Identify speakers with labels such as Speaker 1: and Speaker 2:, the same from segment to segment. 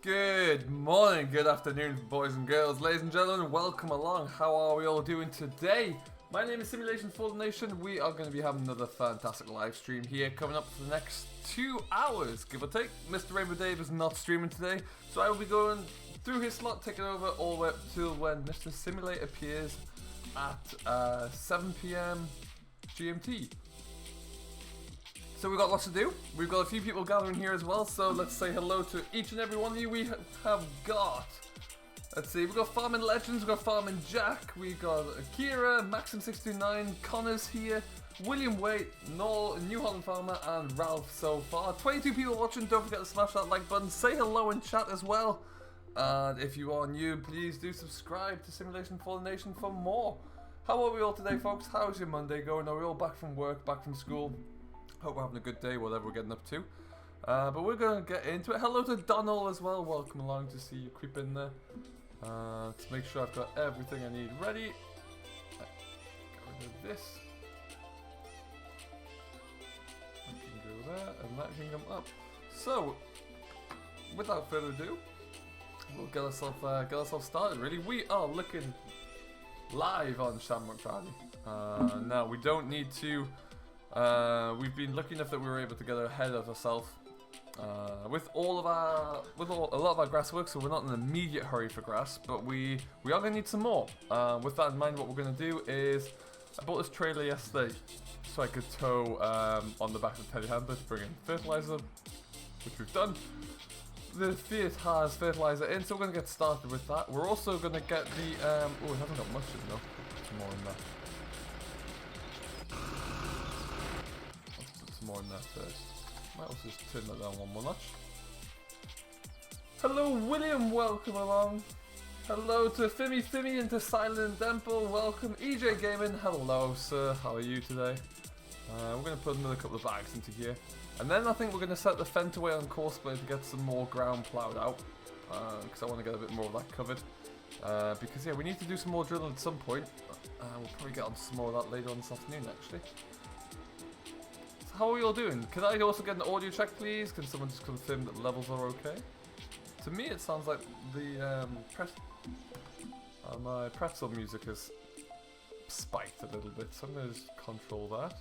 Speaker 1: Good morning, good afternoon, boys and girls, ladies and gentlemen, welcome along. How are we all doing today? My name is Simulation for the Nation. We are going to be having another fantastic live stream here coming up for the next 2 hours, give or take. Mr. Rainbow Dave is not streaming today, so I will be going through his slot, taking over all the way up till when Mr. Simulate appears at 7 PM GMT. So we've got lots to do. We've got a few people gathering here as well, so let's say hello to each and every one of you. We have got, let's see, we've got Farming Legends, we've got Farming Jack, we've got Akira, Maxim629, Connor's here, William Waite, Noel, New Holland Farmer, and Ralph so far. 22 people watching, don't forget to smash that like button, say hello in chat as well. And if you are new, please do subscribe to Simulation for the Nation for more. How are we all today, folks? How's your Monday going? Are we all back from work, back from school? Hope we're having a good day, whatever we're getting up to. But we're going to get into it. Hello to Donald as well. Welcome along to see you creep in there. Let's make sure I've got everything I need ready. Get rid of this. That can go there, and that can come up. So, without further ado, we'll get ourselves started, really. We are looking live on Shamrock. Now, we don't need to... we've been lucky enough that we were able to get ahead of ourselves with a lot of our grass work, so we're not in an immediate hurry for grass, but we are going to need some more. With that in mind, what we're going to do is, I bought this trailer yesterday so I could tow on the back of the telehandler to bring in fertilizer, which we've done. The Fiat has fertilizer in, so we're going to get started with that. We're also going to get the, oh, we haven't got much, you know, some more in there. More in that first. Might also just turn that down one more notch. Hello William, welcome along. Hello to Fimmy and to Silent Temple, welcome. EJ Gaming, hello sir, how are you today? We're going to put another couple of bags into here. And then I think we're going to set the fence away on Courseplay to get some more ground ploughed out. Because I want to get a bit more of that covered. Because yeah, we need to do some more drilling at some point. We'll probably get on some more of that later on this afternoon actually. How are we all doing? Can I also get an audio check, please? Can someone just confirm that the levels are okay? To me, it sounds like the my pretzel music is spiked a little bit, so I'm going to just control that.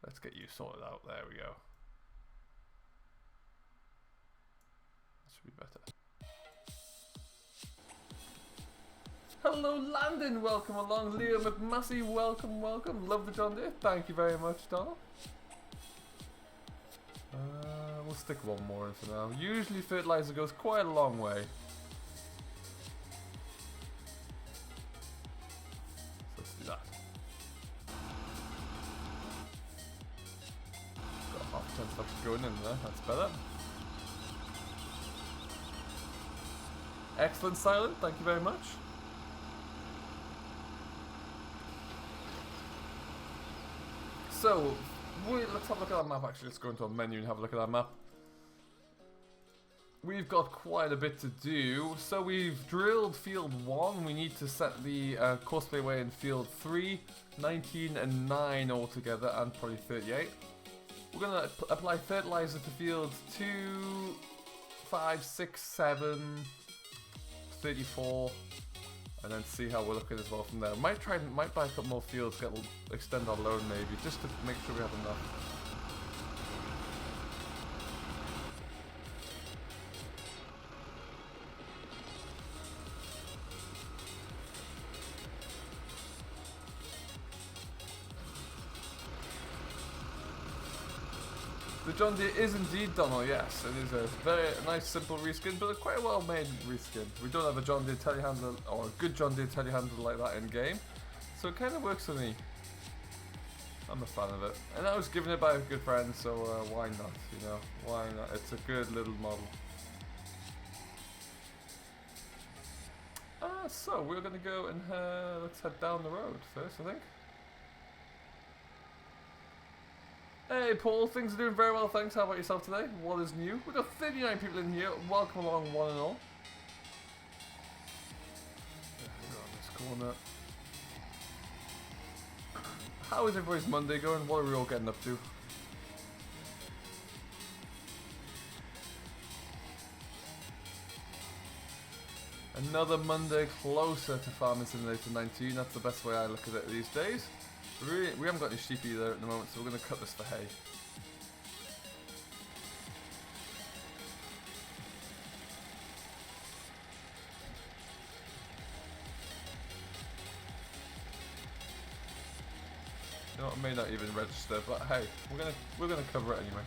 Speaker 1: Let's get you sorted out. There we go. That should be better. Hello Landon, welcome along. Leo McMassey, welcome. Love the John Deere. Thank you very much, Donald. We'll stick one more in for now. Usually fertilizer goes quite a long way. So let's do that. Got half a ton of stuff going in there, that's better. Excellent, Silent, thank you very much. So, let's have a look at our map actually. Let's go into our menu and have a look at our map. We've got quite a bit to do. So we've drilled field 1. We need to set the Courseplay way in field 3, 19 and 9 altogether, and probably 38. We're going to apply fertilizer to fields 2, 5, 6, 7, 34. And then see how we're looking as well from there. Might buy a couple more fields, extend our loan maybe, just to make sure we have enough. The John Deere is indeed Donald, yes. It is a very nice, simple reskin, but a quite a well-made reskin. We don't have a John Deere telehandler, or a good John Deere telehandler like that in-game, so it kind of works for me. I'm a fan of it. And I was given it by a good friend, so why not, you know? Why not? It's a good little model. So, we're going to go and let's head down the road first, I think. Hey Paul, things are doing very well, thanks. How about yourself today? What is new? We've got 39 people in here. Welcome along, one and all. There we go, on this corner. How is everybody's Monday going? What are we all getting up to? Another Monday closer to Farming Simulator 19. That's the best way I look at it these days. We haven't got any sheep either at the moment, so we're going to cut this for hay. You know what, I may not even register, but hey, we're gonna cover it anyway.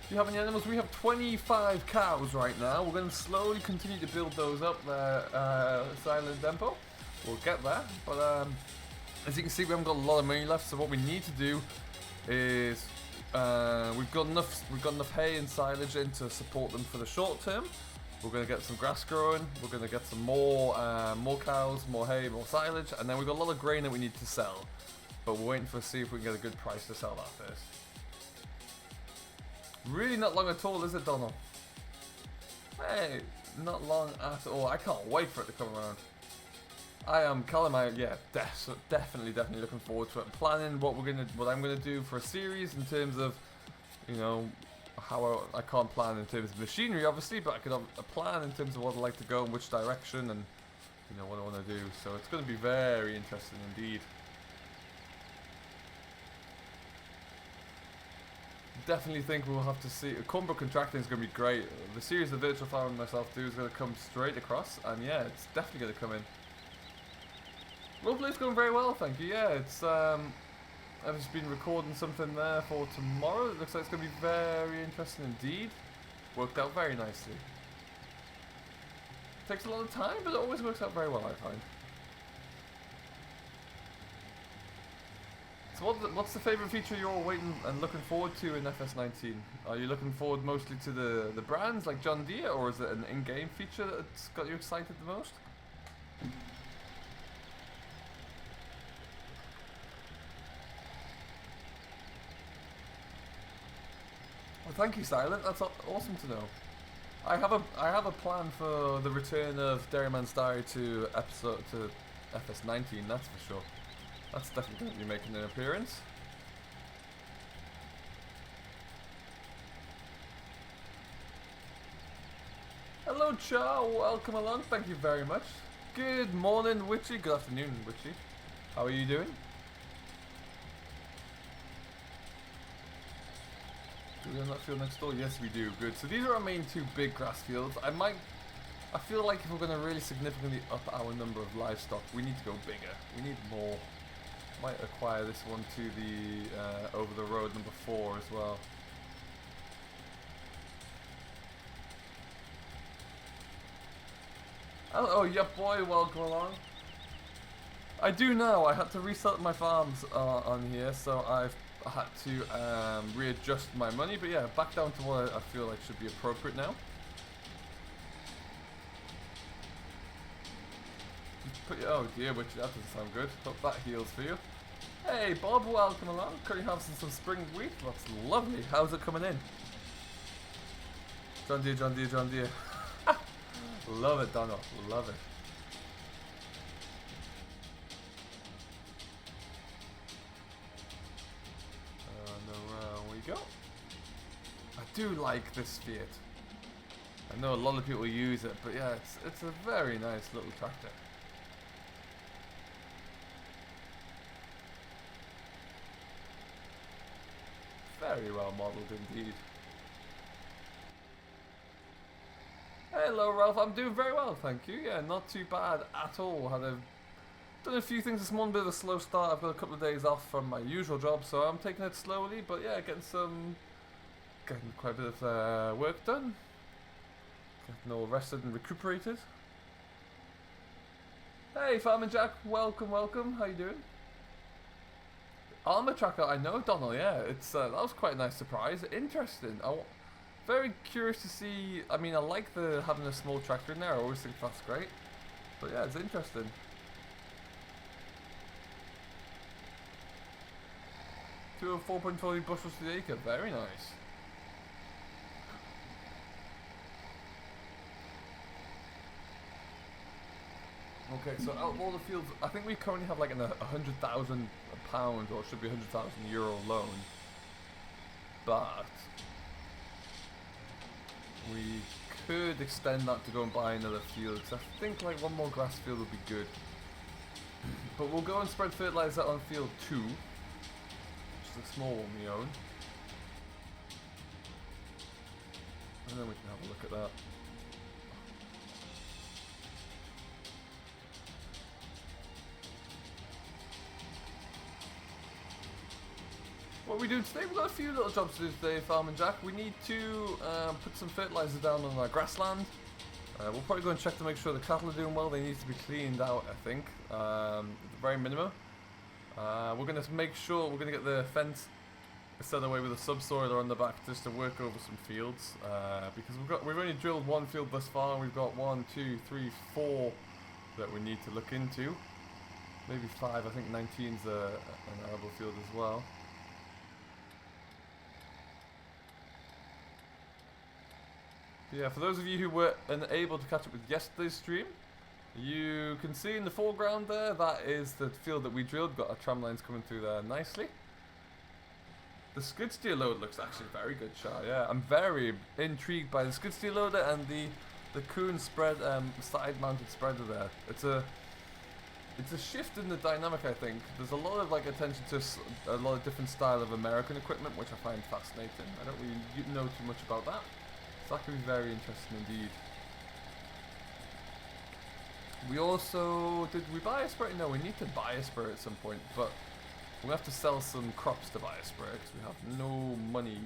Speaker 1: Do you have any animals? We have 25 cows right now. We're going to slowly continue to build those up there, Silent Depot. We'll get there, but as you can see, we haven't got a lot of money left. So what we need to do is we've got enough hay and silage in to support them for the short term. We're going to get some grass growing. We're going to get some more cows, more hay, more silage, and then we've got a lot of grain that we need to sell. But we're waiting to see if we can get a good price to sell that first. Really not long at all, is it, Donald? Hey, not long at all. I can't wait for it to come around. I am definitely looking forward to it. Planning what I'm gonna do for a series in terms of, you know, how I can't plan in terms of machinery, obviously, but I could have a plan in terms of what I'd like to go in which direction and, you know, what I want to do. So it's going to be very interesting indeed. Definitely think we'll have to see. Cornbrook Contracting is going to be great. The series of virtual farming myself do is going to come straight across, and yeah, it's definitely going to come in. Roleplay's going very well, thank you. Yeah, it's I've just been recording something there for tomorrow. It looks like it's going to be very interesting indeed. Worked out very nicely. Takes a lot of time, but it always works out very well, I find. So what's the favourite feature you're waiting and looking forward to in FS19? Are you looking forward mostly to the brands like John Deere, or is it an in-game feature that's got you excited the most? Well, thank you, Silent. That's awesome to know. I have a plan for the return of Dairyman's Diary to FS19. That's for sure. That's definitely going to be making an appearance. Hello, Char. Welcome along. Thank you very much. Good morning, Witchy. Good afternoon, Witchy. How are you doing? Do we have that field next door? Yes, we do. Good. So these are our main two big grass fields. I feel like if we're going to really significantly up our number of livestock, we need to go bigger. We need more. Might acquire this one to the over the road number 4 as well. Oh, yep, boy, welcome along. I do know I had to reset my farms on here, so I've had to readjust my money, but yeah, back down to what I feel like should be appropriate now. Oh dear, which that doesn't sound good. Hope that heals for you. Hey Bob, welcome along. Currently having some spring wheat. That's lovely. How's it coming in? John Deere, John Deere, John Deere. Love it, Donald. Love it. And we go. I do like this Fiat. I know a lot of people use it, but yeah, it's a very nice little tractor. Very well modelled indeed. Hello Ralph, I'm doing very well, thank you. Yeah, not too bad at all. Done a few things this morning, bit of a slow start. I've got a couple of days off from my usual job, so I'm taking it slowly, but yeah, getting quite a bit of work done. Getting all rested and recuperated. Hey Farming Jack, welcome, welcome. How you doing? Armor tracker, I know, Donald. Yeah, it's that was quite a nice surprise. Interesting. Very curious to see. I mean, I like having a small tractor in there. I always think that's great. But yeah, it's interesting. Two of 4.40 bushels to the acre. Very nice. Okay, so out of all the fields, I think we currently have like a £100,000, or it should be €100,000 loan. But we could extend that to go and buy another field, because I think like one more grass field would be good. But we'll go and spread fertilizer on field 2, which is a small one we own. And then we can have a look at that. What are we doing today? We've got a few little jobs to do today, Farm and Jack. We need to put some fertilizer down on our grassland. We'll probably go and check to make sure the cattle are doing well. They need to be cleaned out, I think, at the very minimum. We're going to make sure we're going to get the fence set away with a subsoiler on the back just to work over some fields. Because we've only drilled one field thus far, and we've got 1, 2, 3, 4 that we need to look into. Maybe 5. I think 19's an arable field as well. Yeah, for those of you who were unable to catch up with yesterday's stream, you can see in the foreground there, that is the field that we drilled. Got our tramlines coming through there nicely. The skid steer load looks actually very good, Char. Yeah, I'm very intrigued by the skid steer loader and the Kuhn spread side-mounted spreader there. It's a shift in the dynamic, I think. There's a lot of like attention to a lot of different style of American equipment, which I find fascinating. I don't really know too much about that. So that could be very interesting indeed. We also... Did we buy a sprayer? No, we need to buy a sprayer at some point, but we have to sell some crops to buy a sprayer because we have no monies.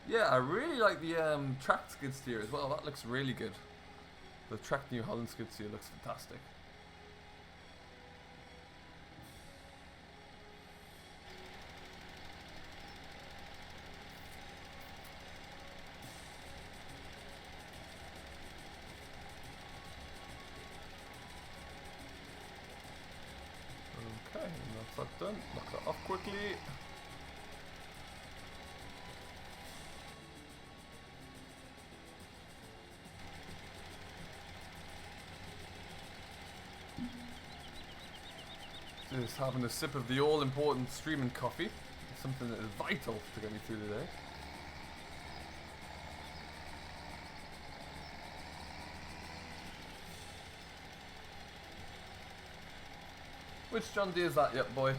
Speaker 1: Yeah, I really like the tracked skid steer as well. That looks really good. The tracked New Holland skid steer looks fantastic. Okay, that's that done. Knock that off quickly. Just having a sip of the all-important streaming coffee. Something that is vital to get me through the day. Which John Deere is that? Yep, boy.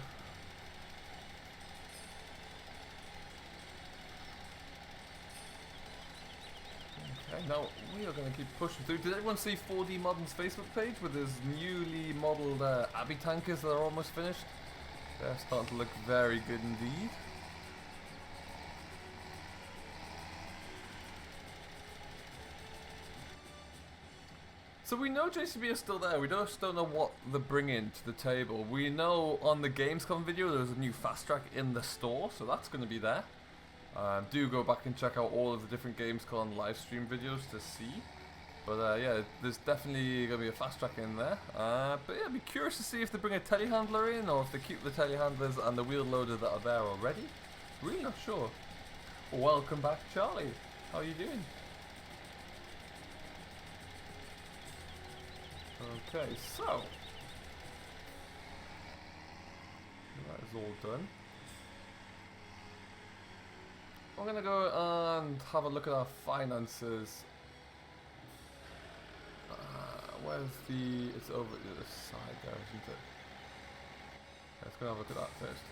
Speaker 1: Okay, now we are going to keep pushing through. Did everyone see 4D Modern's Facebook page with his newly modelled Abbey tankers that are almost finished? They're starting to look very good indeed. So we know JCB is still there. We just don't know what they're bringing to the table. We know on the Gamescom video there was a new fast track in the store, so that's going to be there. Do go back and check out all of the different Gamescom live stream videos to see. But yeah, there's definitely going to be a fast track in there. But yeah, I'd be curious to see if they bring a telehandler in or if they keep the telehandlers and the wheel loader that are there already. Really not sure. Welcome back, Charlie. How are you doing? Okay, so that is all done. I'm gonna go and have a look at our finances. Where's the... It's over the other side there, isn't it? Let's go have a look at that first.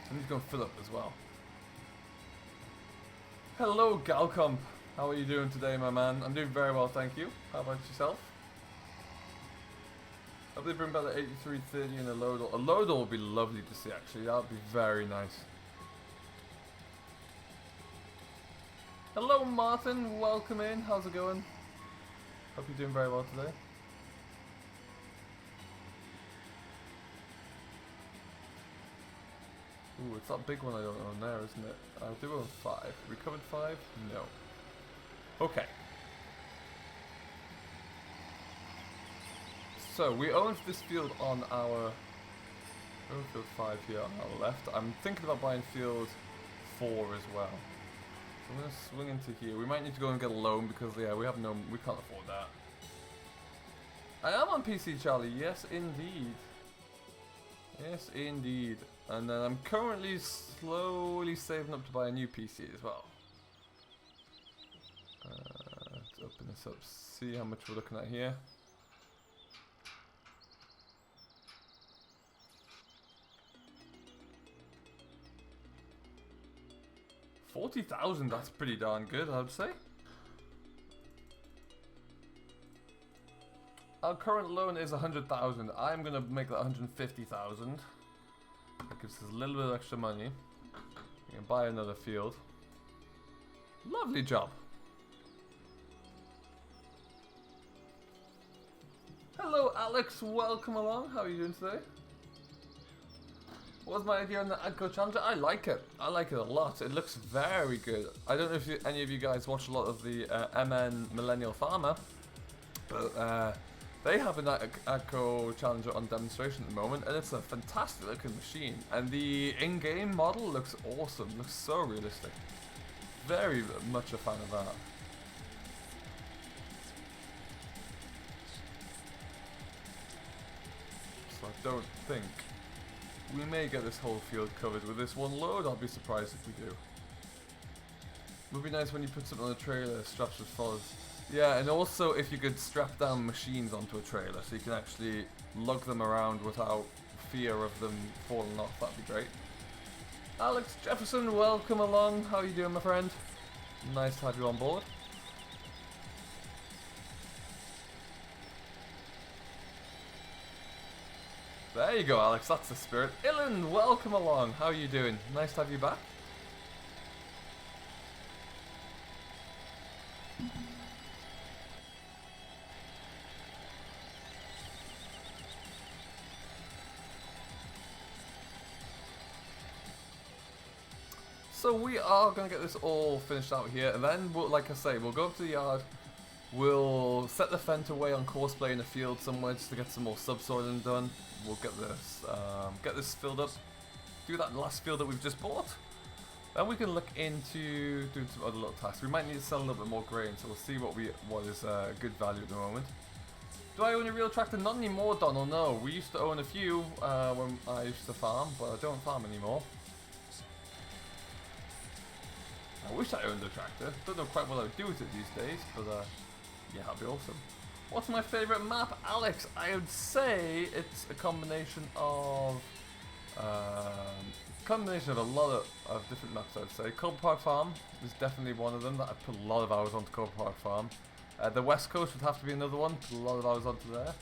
Speaker 1: I need to go and fill up as well. Hello, Galcomp. How are you doing today, my man? I'm doing very well, thank you. How about yourself? I hope they bring back the 8330 and a loader. A loader would be lovely to see, actually. That would be very nice. Hello, Martin. Welcome in. How's it going? Hope you're doing very well today. Ooh, it's that big one I don't own there, isn't it? I do own 5. We covered 5? No. Okay. So, we own this field on our... own field 5 here on our left. I'm thinking about buying field 4 as well. So I'm going to swing into here. We might need to go and get a loan because, yeah, we can't afford that. I am on PC, Charlie. Yes, indeed. Yes, indeed. And then I'm currently slowly saving up to buy a new PC as well. Let's see how much we're looking at here. $40,000, that's pretty darn good, I'd say. Our current loan is 100,000. I'm gonna make that 150,000. That gives us a little bit of extra money. We can buy another field. Lovely job. Hello, Alex. Welcome along. How are you doing today? What was my idea on the AGCO Challenger? I like it. I like it a lot. It looks very good. I don't know if any of you guys watch a lot of the MN Millennial Farmer, but they have an AGCO Challenger on demonstration at the moment, and it's a fantastic looking machine. And the in-game model looks awesome. Looks so realistic. Very much a fan of that. So I don't think we may get this whole field covered with this one load. I'll be surprised if we do. Would be nice when you put something on a trailer that straps with fuzz. Yeah, and also if you could strap down machines onto a trailer so you can actually lug them around without fear of them falling off, that'd be great. Alex Jefferson, welcome along. How are you doing, my friend? Nice to have you on board. There you go, Alex. That's the spirit. Ilan, welcome along. How are you doing? Nice to have you back. So we are going to get this all finished out here, and then, like I say, we'll go up to the yard. We'll set the fence away on courseplay in the field somewhere just to get some more subsoiling done. We'll get this filled up, do that last field that we've just bought. Then we can look into doing some other little tasks. We might need to sell a little bit more grain, so we'll see what is good value at the moment. Do I own a real tractor? Not anymore, Donald, no. We used to own a few when I used to farm, but I don't farm anymore. I wish I owned a tractor. Don't know quite what I would do with it these days, but yeah, that'd be awesome. What's my favourite map, Alex? I would say it's a combination of a lot of different maps. I'd say Cobble Park Farm is definitely one of them that I put a lot of hours onto. Cobble Park Farm. The West Coast would have to be another one. Put a lot of hours onto there.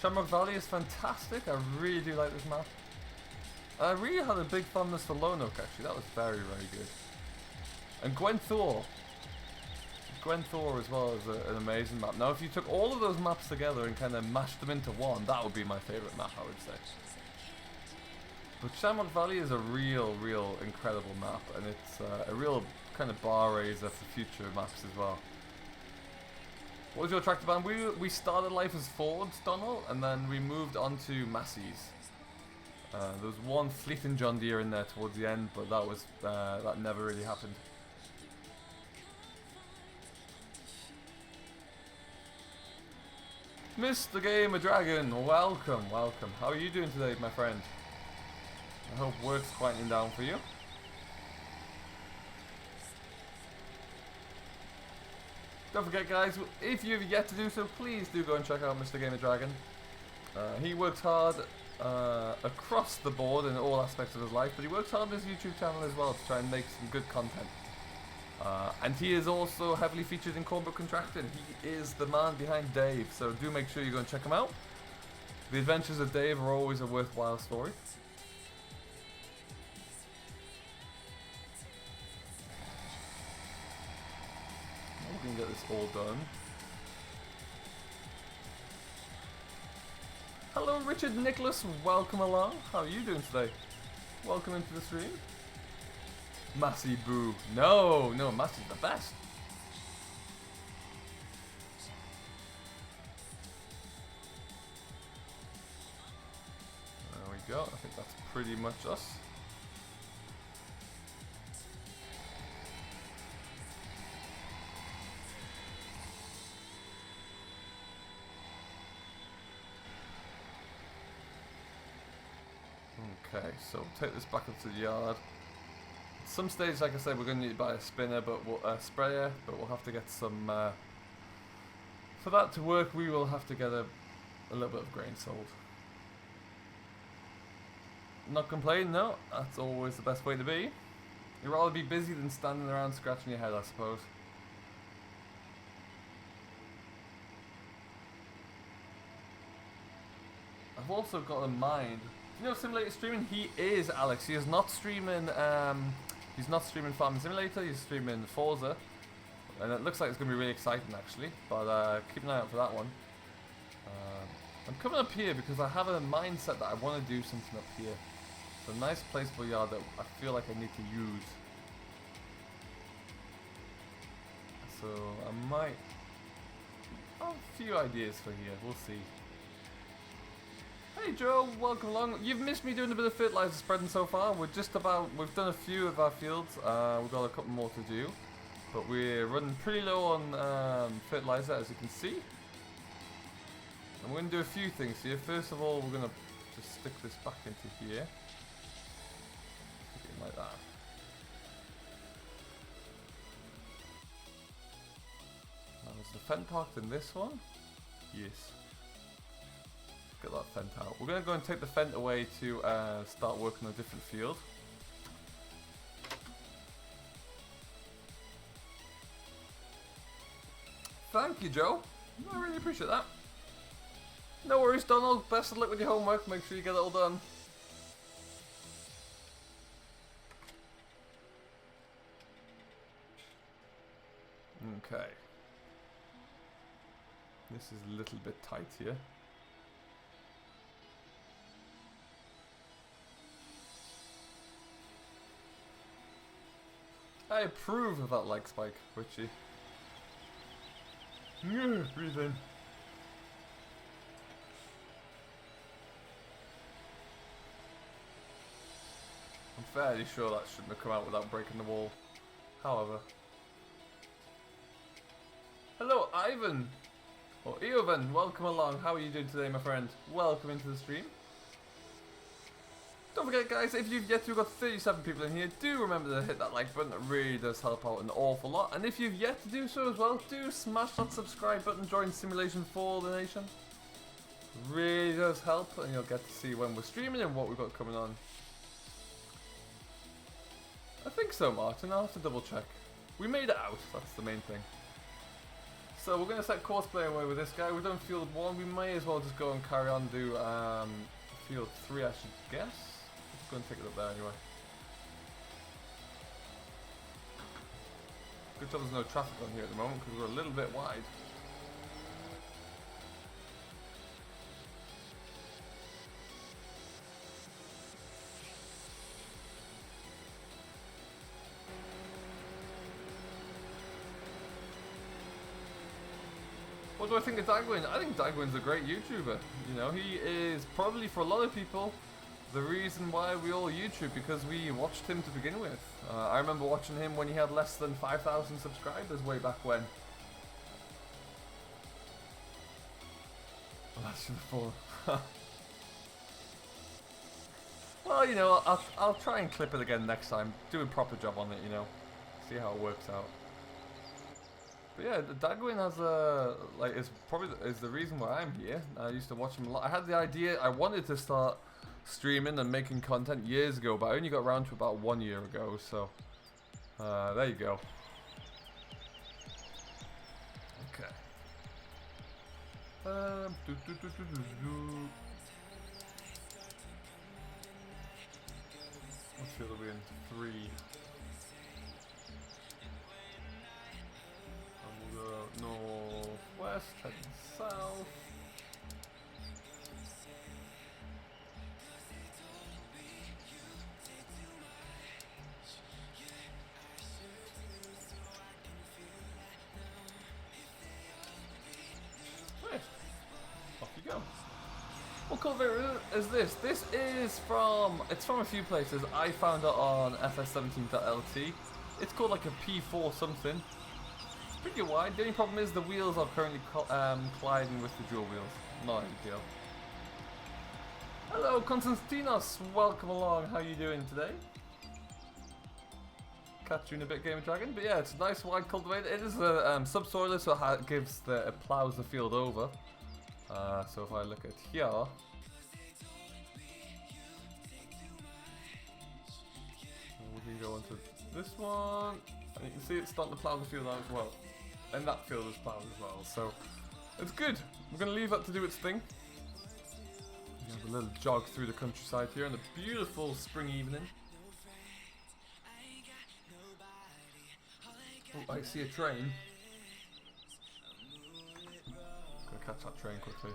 Speaker 1: Shamrock Valley is fantastic. I really do like this map. I really had a big fondness for Lone Oak actually. That was very, very good. And Gwenthor as well is an amazing map. Now if you took all of those maps together and kind of mashed them into one, that would be my favourite map, I would say. But Shamrock Valley is a real incredible map, and it's a real kind of bar raiser for future maps as well. What was your tractor band? We started life as Fords, Donald, and then we moved on to Massey's. There was one Fleeting John Deere in there towards the end, but that never really happened. Mr. Gamer Dragon, welcome. How are you doing today, my friend? I hope work's quieting down for you. Don't forget, guys, if you've yet to do so, please do go and check out Mr. Gamer Dragon. He works hard across the board in all aspects of his life, but he works hard on his YouTube channel as well to try and make some good content. And he is also heavily featured in Cornbrook Contracting. He is the man behind Dave, so do make sure you go and check him out. The adventures of Dave are always a worthwhile story. We can get this all done. Hello Richard Nicholas, welcome along. How are you doing today? Welcome into the stream. Massey boo. No, Massey's the best. There we go. I think that's pretty much us. Okay, so take this back up to the yard. At some stage, like I said, we're going to need to buy a spinner, but sprayer, but we'll have to get some For that to work, we will have to get a little bit of grain sold. Not complaining, no. That's always the best way to be. You'd rather be busy than standing around scratching your head, I suppose. I've also got in mind, you know, Simulator streaming. He is Alex. He is not streaming. He's not streaming Farming Simulator. He's streaming Forza, and it looks like it's going to be really exciting, actually. But keep an eye out for that one. I'm coming up here because I have a mindset that I want to do something up here. It's a nice placeable yard that I feel like I need to use. So I might have a few ideas for here. We'll see. Hey Joe, welcome along. You've missed me doing a bit of fertilizer spreading so far. We've done a few of our fields. We've got a couple more to do, but we're running pretty low on fertilizer, as you can see. And we're going to do a few things here. First of all, we're going to just stick this back into here. Stick it in like that. Now, is the fence parked in this one? Yes. Get that fence out. We're going to go and take the fence away to start working on a different field. Thank you, Joe. I really appreciate that. No worries, Donald. Best of luck with your homework. Make sure you get it all done. Okay. This is a little bit tight here. I approve of that leg spike, Witchy. Breathe in. I'm fairly sure that shouldn't have come out without breaking the wall. However. Hello, Ivan! Or Eovan, welcome along. How are you doing today, my friend? Welcome into the stream. Don't forget, guys, if you've yet to, we've got 37 people in here. Do remember to hit that like button. It really does help out an awful lot. And if you've yet to do so as well, do smash that subscribe button. Join Simulation for the Nation. Really does help, and you'll get to see when we're streaming and what we've got coming on. I think so, Martin. I'll have to double check. We made it out. That's the main thing. So we're going to set courseplay away with this guy. We've done field 1. We may as well just go and carry on and do field 3, I should guess. Let's go and take it up there anyway. Good job there's no traffic on here at the moment because we're a little bit wide. What do I think of Dagwin? I think Dagwin's a great YouTuber. You know, he is probably, for a lot of people, the reason why we all YouTube, because we watched him to begin with. I remember watching him when he had less than 5,000 subscribers way back when. Well, that's for. Well, you know, I'll try and clip it again next time. Do a proper job on it, you know. See how it works out. But yeah, Dagwin has is the reason why I'm here. I used to watch him a lot. I had the idea, I wanted to start streaming and making content years ago, but I only got around to about 1 year ago, so there you go. Okay. What field are we in? 3. Northwest, heading south. Right. Off you go. What cultivator is this? This is it's from a few places. I found it on fs17.lt. It's called like a P4 something. Pretty wide. The only problem is the wheels are currently colliding with the dual wheels. Not a big deal. Hello, Konstantinos. Welcome along. How are you doing today? catch you in a bit, Gamer Dragon. But yeah, it's a nice wide cultivator. It is a subsoiler, so it plows the field over. So if I look at here, we can go into this one, and you can see it's starting to plow the field out as well. And that field is plowed as well, so it's good. We're going to leave that to do its thing. We have a little jog through the countryside here on a beautiful spring evening. Oh, I see a train. Gonna catch that train quickly.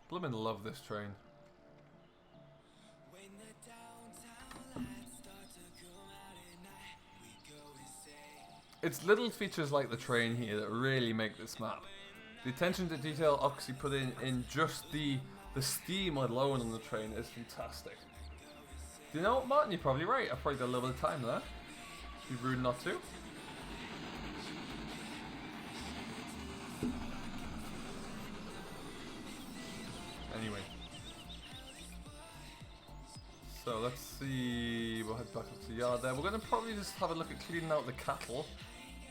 Speaker 1: Bloomin' love this train. It's little features like the train here that really make this map. The attention to detail Oxy put in just the steam alone on the train is fantastic. Do you know what, Martin? You're probably right. I probably got a little bit of time there. Be rude not to. Anyway. So let's see. We'll head back up to the yard there. We're going to probably just have a look at cleaning out the cattle.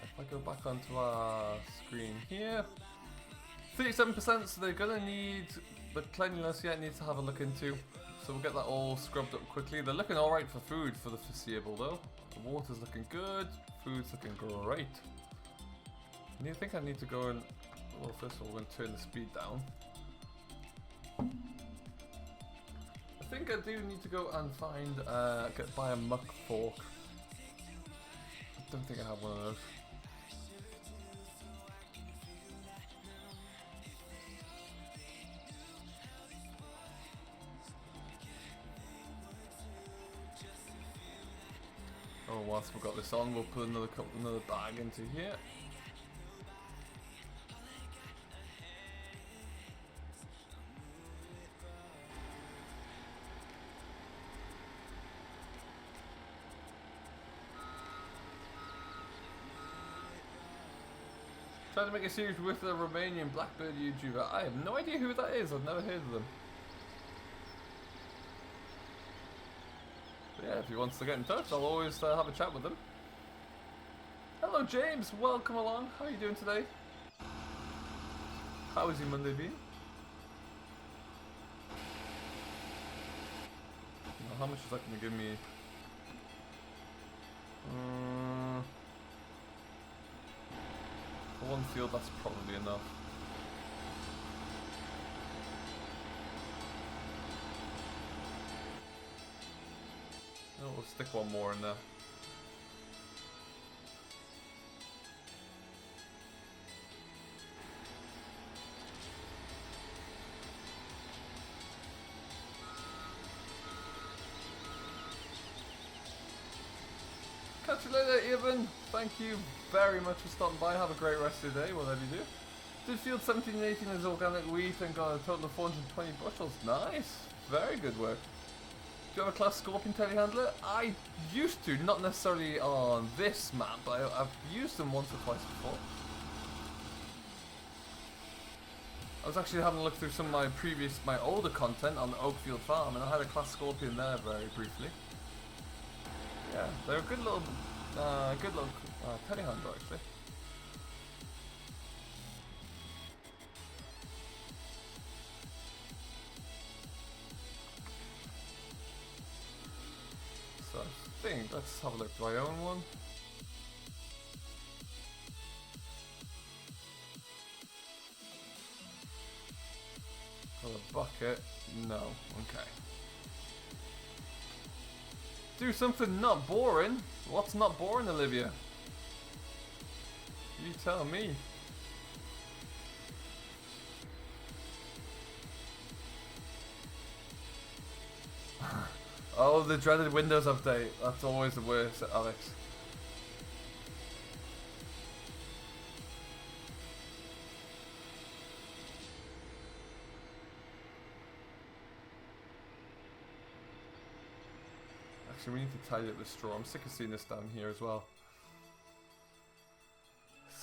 Speaker 1: If I go back onto our screen here. 37%, so they're going to need the cleanliness yet needs to have a look into. So we'll get that all scrubbed up quickly. They're looking alright for food for the foreseeable though. The water's looking good. Food's looking great. I think I need to go and... Well, first of all, we're going to turn the speed down. I think I do need to go and find... buy a muck fork. I don't think I have one of those. Oh, whilst we've got this on, we'll put another bag into here. Trying to make a series with a Romanian Blackbird YouTuber. I have no idea who that is. I've never heard of them. But yeah, if he wants to get in touch, I'll always have a chat with them. Hello James, welcome along. How are you doing today? How has your Monday been? Now, how much is that going to give me? For one field, that's probably enough. No, we'll stick one more in there. Catch you later, Evan. Thank you very much for stopping by. Have a great rest of your day, whatever you do. Did field 17 and 18 as organic wheat and got a total of 420 bushels. Nice. Very good work. Do you have a class Scorpion telehandler? I used to, not necessarily on this map, but I've used them once or twice before. I was actually having a look through some of my older content on the Oakfield Farm, and I had a class Scorpion there very briefly. Yeah, they're a good little telehandler actually. So I think, let's have a look, do I own one? Got a bucket? No, okay. Do something not boring? What's not boring, Olivia? You tell me. Oh, the dreaded Windows update. That's always the worst, Alex. Actually, we need to tidy up the straw. I'm sick of seeing this down here as well.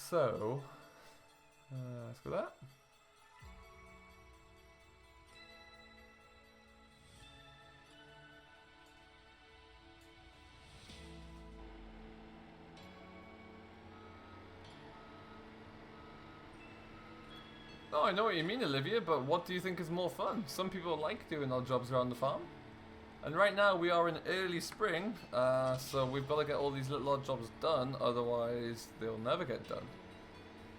Speaker 1: So, let's go that. No, I know what you mean, Olivia, but what do you think is more fun? Some people like doing odd jobs around the farm. And right now we are in early spring, so we've got to get all these little odd jobs done, otherwise they'll never get done.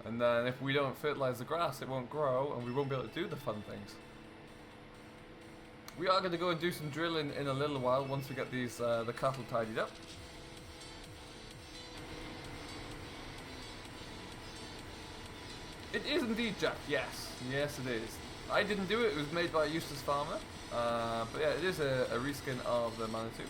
Speaker 1: And then if we don't fertilize the grass, it won't grow, and we won't be able to do the fun things. We are going to go and do some drilling in a little while once we get these the cattle tidied up. It is indeed, Jack. Yes, yes it is. I didn't do it. It was made by a useless farmer. But yeah, it is a reskin of the Manitou.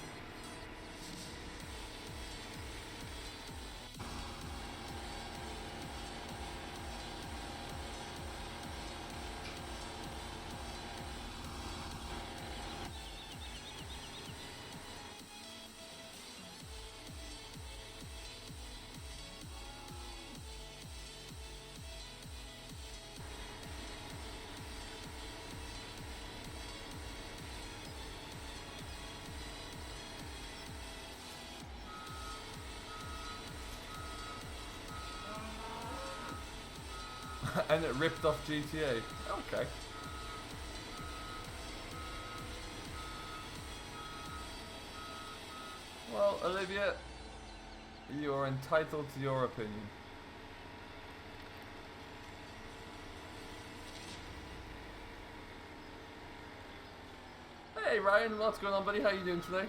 Speaker 1: And it ripped off GTA. Okay. Well, Olivia, you are entitled to your opinion. Hey Ryan, what's going on, buddy? How you doing today?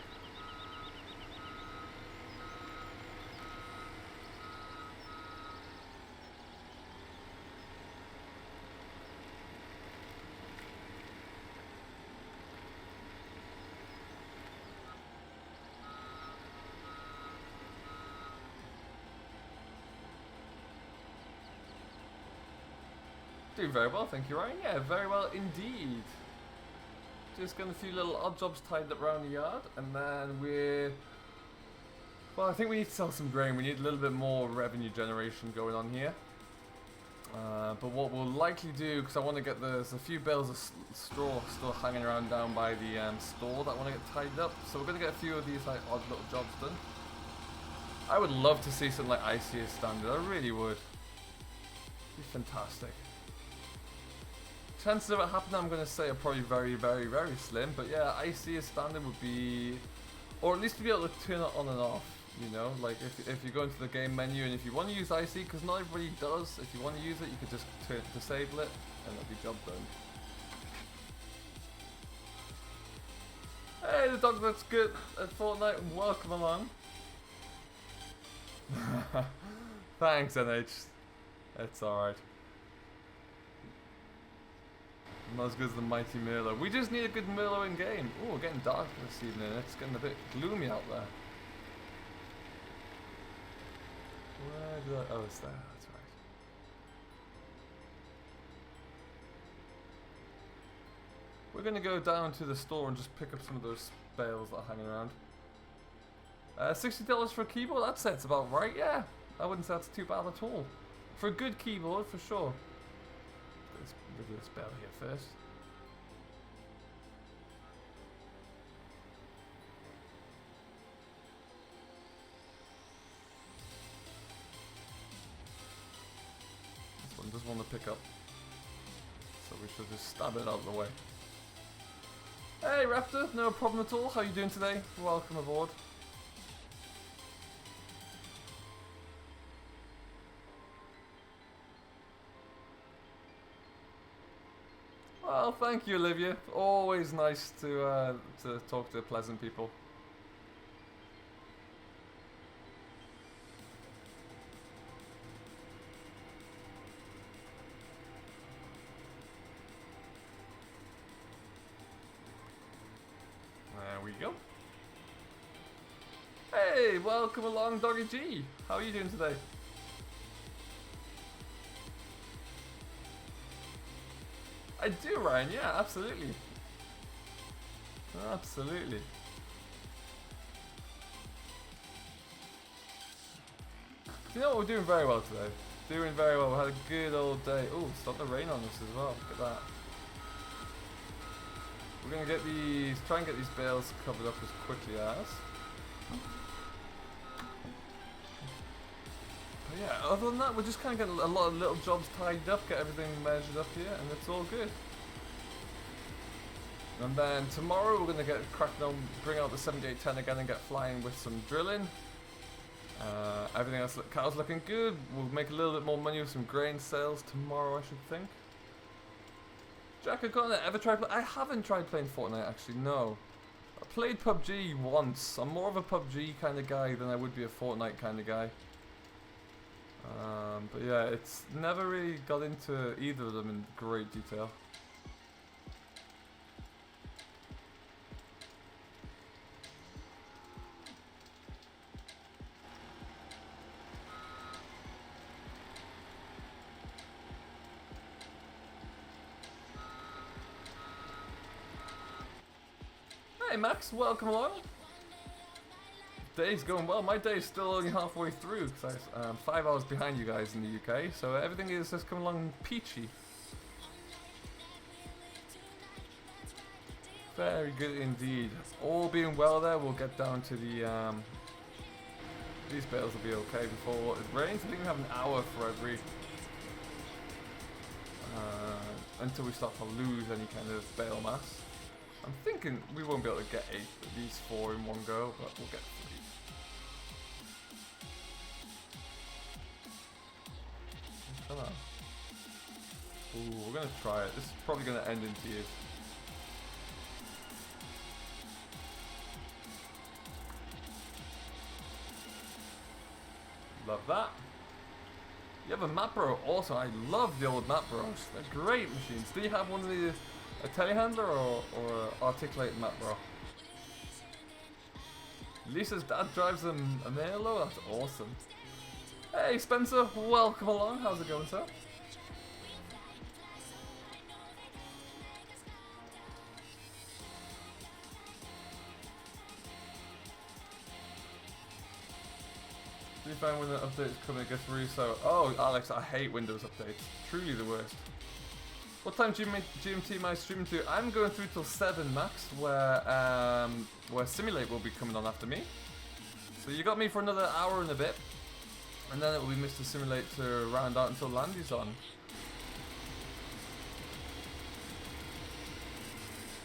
Speaker 1: Doing very well, thank you, Ryan. Yeah, very well indeed. Just getting a few little odd jobs tied up around the yard, and then we're... Well, I think we need to sell some grain. We need a little bit more revenue generation going on here. But what we'll likely do, because I want to get there's a few bales of straw still hanging around down by the store that I want to get tied up. So we're going to get a few of these like odd little jobs done. I would love to see something like IC as standard. I really would. It'd be fantastic. Chances of it happening, I'm going to say, are probably very, very, very slim. But yeah, IC as standard would be... Or at least to be able to turn it on and off, you know? Like, if you go into the game menu and if you want to use IC, because not everybody does, if you want to use it, you could just disable it, and that'll be job done. Hey, the dog that's good at Fortnite, welcome along. Thanks, NH. It's alright. Not as good as the mighty Merlot. We just need a good Merlot in game. Oh, we're getting dark this evening. It's getting a bit gloomy out there. Where did I... Oh, it's there. That's right. We're going to go down to the store and just pick up some of those bales that are hanging around. $60 for a keyboard? That set's about right, yeah. I wouldn't say that's too bad at all. For a good keyboard, for sure. Let's get rid of this bale here first. This one does want to pick up. So we should just stab it out of the way. Hey Raptor, no problem at all. How are you doing today? Welcome aboard. Well, thank you, Olivia. Always nice to talk to pleasant people. There we go. Hey, welcome along, Doggy G. How are you doing today? I do, Ryan. Yeah, absolutely. Absolutely. You know what? We're doing very well today. Doing very well. We had a good old day. Oh, stop the rain on us as well. Look at that. We're gonna get these. Try and get these bales covered up as quickly as. Yeah, other than that, we're just kind of getting a lot of little jobs tied up, get everything measured up here, and it's all good. And then tomorrow we're going to get cracking on, bring out the 7810 again and get flying with some drilling. Everything else, cows looking good. We'll make a little bit more money with some grain sales tomorrow, I should think. Jack, ever tried I haven't tried playing Fortnite actually, no. I played PUBG once. I'm more of a PUBG kind of guy than I would be a Fortnite kind of guy. But yeah, it's never really got into either of them in great detail. Hey Max, welcome along. Day's going well. My day's still only halfway through because I'm 5 hours behind you guys in the UK, so everything is just coming along peachy. Very good indeed. All being well there, we'll get down to the these bales will be okay before it rains. I think we have an hour for every until we start to lose any kind of bale mass. I'm thinking we won't be able to get at least 4 in one go, but we'll get 3. Ooh, we're gonna try it. This is probably gonna end in tears. Love that. You have a map bro. Also, I love the old map bros. They're great machines. Do you have one of the a telehandler or articulated map bro? Lisa's dad drives a Merlo. That's awesome. Hey Spencer, welcome along. How's it going, sir? Do you find when the updates come it gets really slow? Oh, Alex, I hate Windows updates. Truly the worst. What time do you make GMT my streaming to? I'm going through till 7 max, where Simulate will be coming on after me. So you got me for another hour and a bit, and then it will be Mr. Simulate to round out until Landy's on.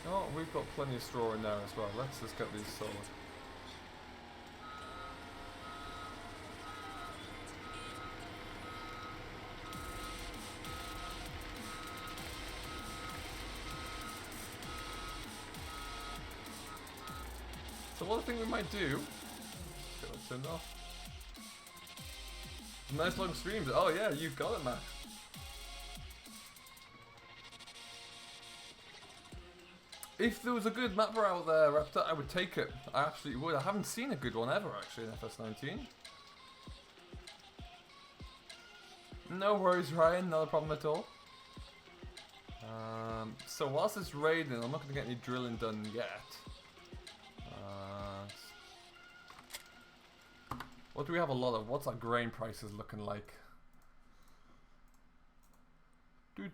Speaker 1: Oh, we've got plenty of straw in there as well. Let's just get these sold. So one thing we might do, get that turned off. Nice long streams. Oh yeah, you've got it, Max. If there was a good mapper out there, Raptor, I would take it. I absolutely would. I haven't seen a good one ever actually in FS19. No worries, Ryan. Not a problem at all. So whilst it's raining, I'm not going to get any drilling done yet. What do we have a lot of? What's our grain prices looking like? We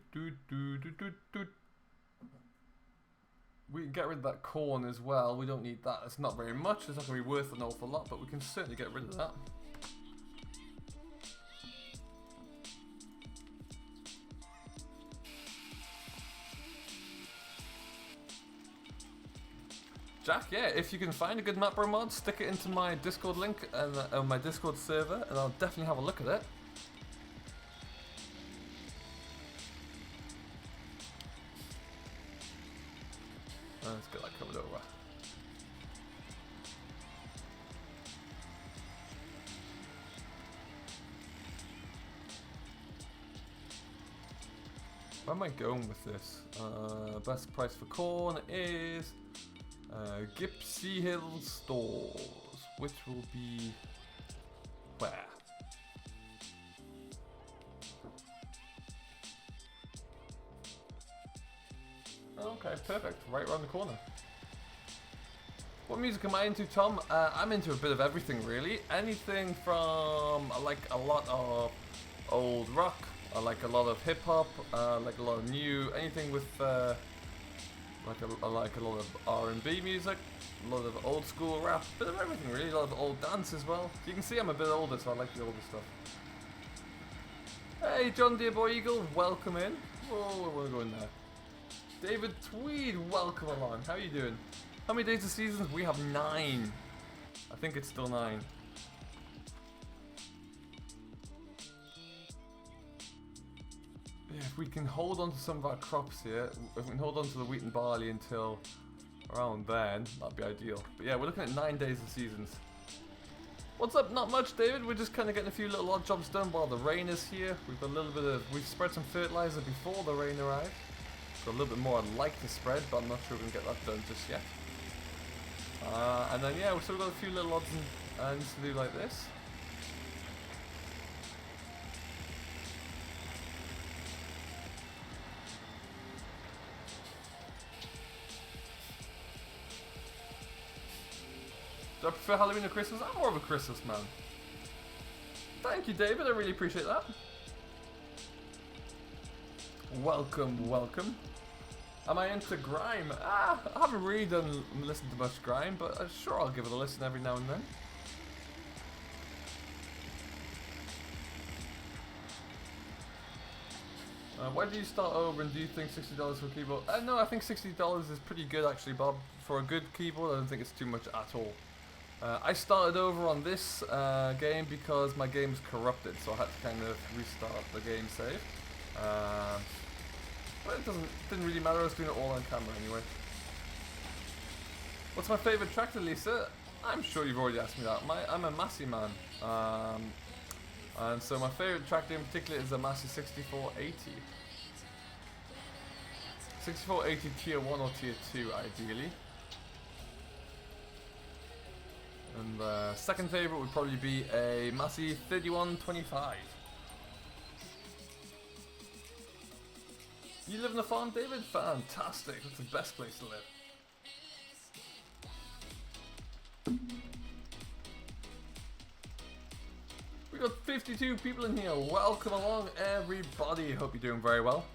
Speaker 1: can get rid of that corn as well. We don't need that. It's not very much. It's not going to be worth an awful lot, but we can certainly get rid of that. Jack, yeah, if you can find a good mapper mod, stick it into my Discord link and my Discord server, and I'll definitely have a look at it. Let's get that covered over. Where am I going with this? Best price for corn is Gipsy Hill Stores, which will be where? Okay, perfect. Right around the corner. What music am I into, Tom? I'm into a bit of everything, really. Anything from, I like a lot of old rock, I like a lot of hip hop, I like a lot of new, anything with I like a lot of R&B music, a lot of old school rap, a bit of everything really, a lot of old dance as well. You can see I'm a bit older, so I like the older stuff. Hey, John Deere Boy Eagle, welcome in. Oh, we're going there. David Tweed, welcome along. How are you doing? How many days of seasons? We have 9. I think it's still 9. Yeah, if we can hold on to some of our crops here, if we can hold on to the wheat and barley until around then, that'd be ideal. But yeah, we're looking at 9 days of seasons. What's up? Not much, David. We're just kind of getting a few little odd jobs done while the rain is here. We've got a little bit of, we've spread some fertilizer before the rain arrived. Got a little bit more I'd like to spread, but I'm not sure we can get that done just yet. And then yeah, we've still got a few little odds and ends to do like this. Do I prefer Halloween or Christmas? I'm more of a Christmas man. Thank you, David. I really appreciate that. Welcome, welcome. Am I into grime? I haven't really listened to much grime, but sure, I'll give it a listen every now and then. Why do you start over, and do you think $60 for a keyboard? No, I think $60 is pretty good actually, Bob. For a good keyboard, I don't think it's too much at all. I started over on this game because my game was corrupted, so I had to kind of restart the game save. But it didn't really matter, I was doing it all on camera anyway. What's my favourite tractor, Lisa? I'm sure you've already asked me that. I'm a Massey man. And so my favourite tractor in particular is a Massey 6480. 6480 tier 1 or tier 2 ideally. And the second favourite would probably be a Massey 3125. You live in a farm, David? Fantastic. That's the best place to live. We got 52 people in here. Welcome along, everybody. Hope you're doing very well.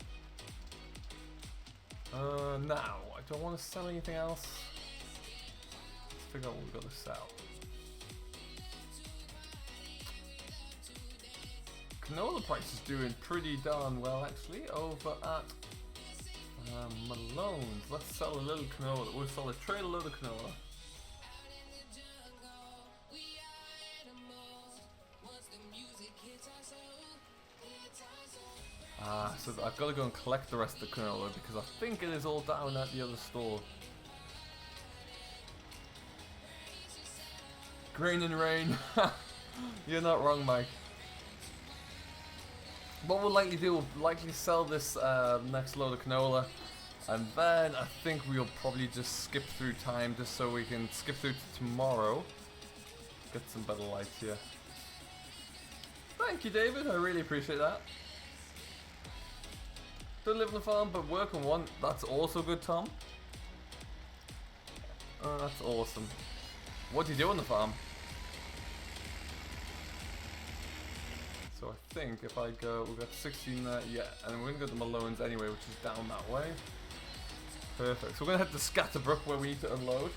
Speaker 1: Now, I don't want to sell anything else. Let's figure out what we've got to sell. Canola price is doing pretty darn well actually over at Malone's. Let's sell a little canola. We'll sell a trailer load of canola. So I've got to go and collect the rest of the canola because I think it is all down at the other store. Grain and rain. You're not wrong, Mike. What we'll likely do, we'll likely sell this next load of canola, and then I think we'll probably just skip through time just so we can skip through to tomorrow. Get some better lights here. Thank you, David. I really appreciate that. Don't live on the farm, but work on one. That's also good, Tom. That's awesome. What do you do on the farm? So I think if I go, we've got 16 there, yeah, and we're going to go to Malone's anyway, which is down that way. Perfect. So we're going to head to Scatterbrook where we need to unload.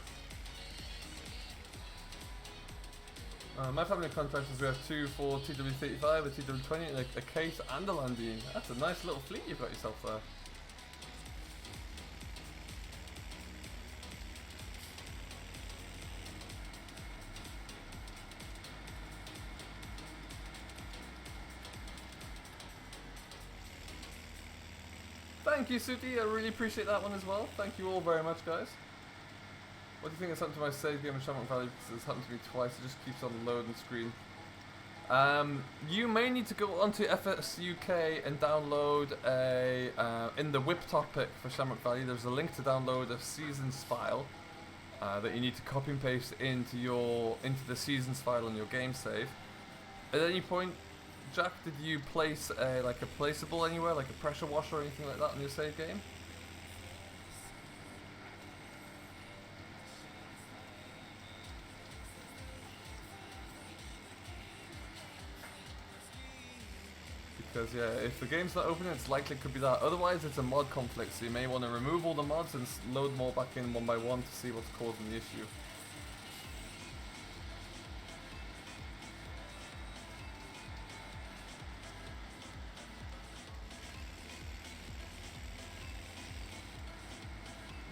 Speaker 1: My family of contractors, we have 2 for TW35, a TW20, and a Case and a Landine. That's a nice little fleet you've got yourself there. Thank you, Suti. I really appreciate that one as well. Thank you all very much, guys. What do you think has happened to my save game in Shamrock Valley? Because it's happened to me twice. It just keeps on loading screen. You may need to go onto FSUK and download a in the whip topic for Shamrock Valley. There's a link to download a seasons file that you need to copy and paste into the seasons file on your game save. At any point, Jack, did you place like a placeable anywhere, like a pressure washer or anything like that on your save game? Because yeah, if the game's not open, it's likely it could be that. Otherwise, it's a mod conflict, so you may want to remove all the mods and load more back in one by one to see what's causing the issue.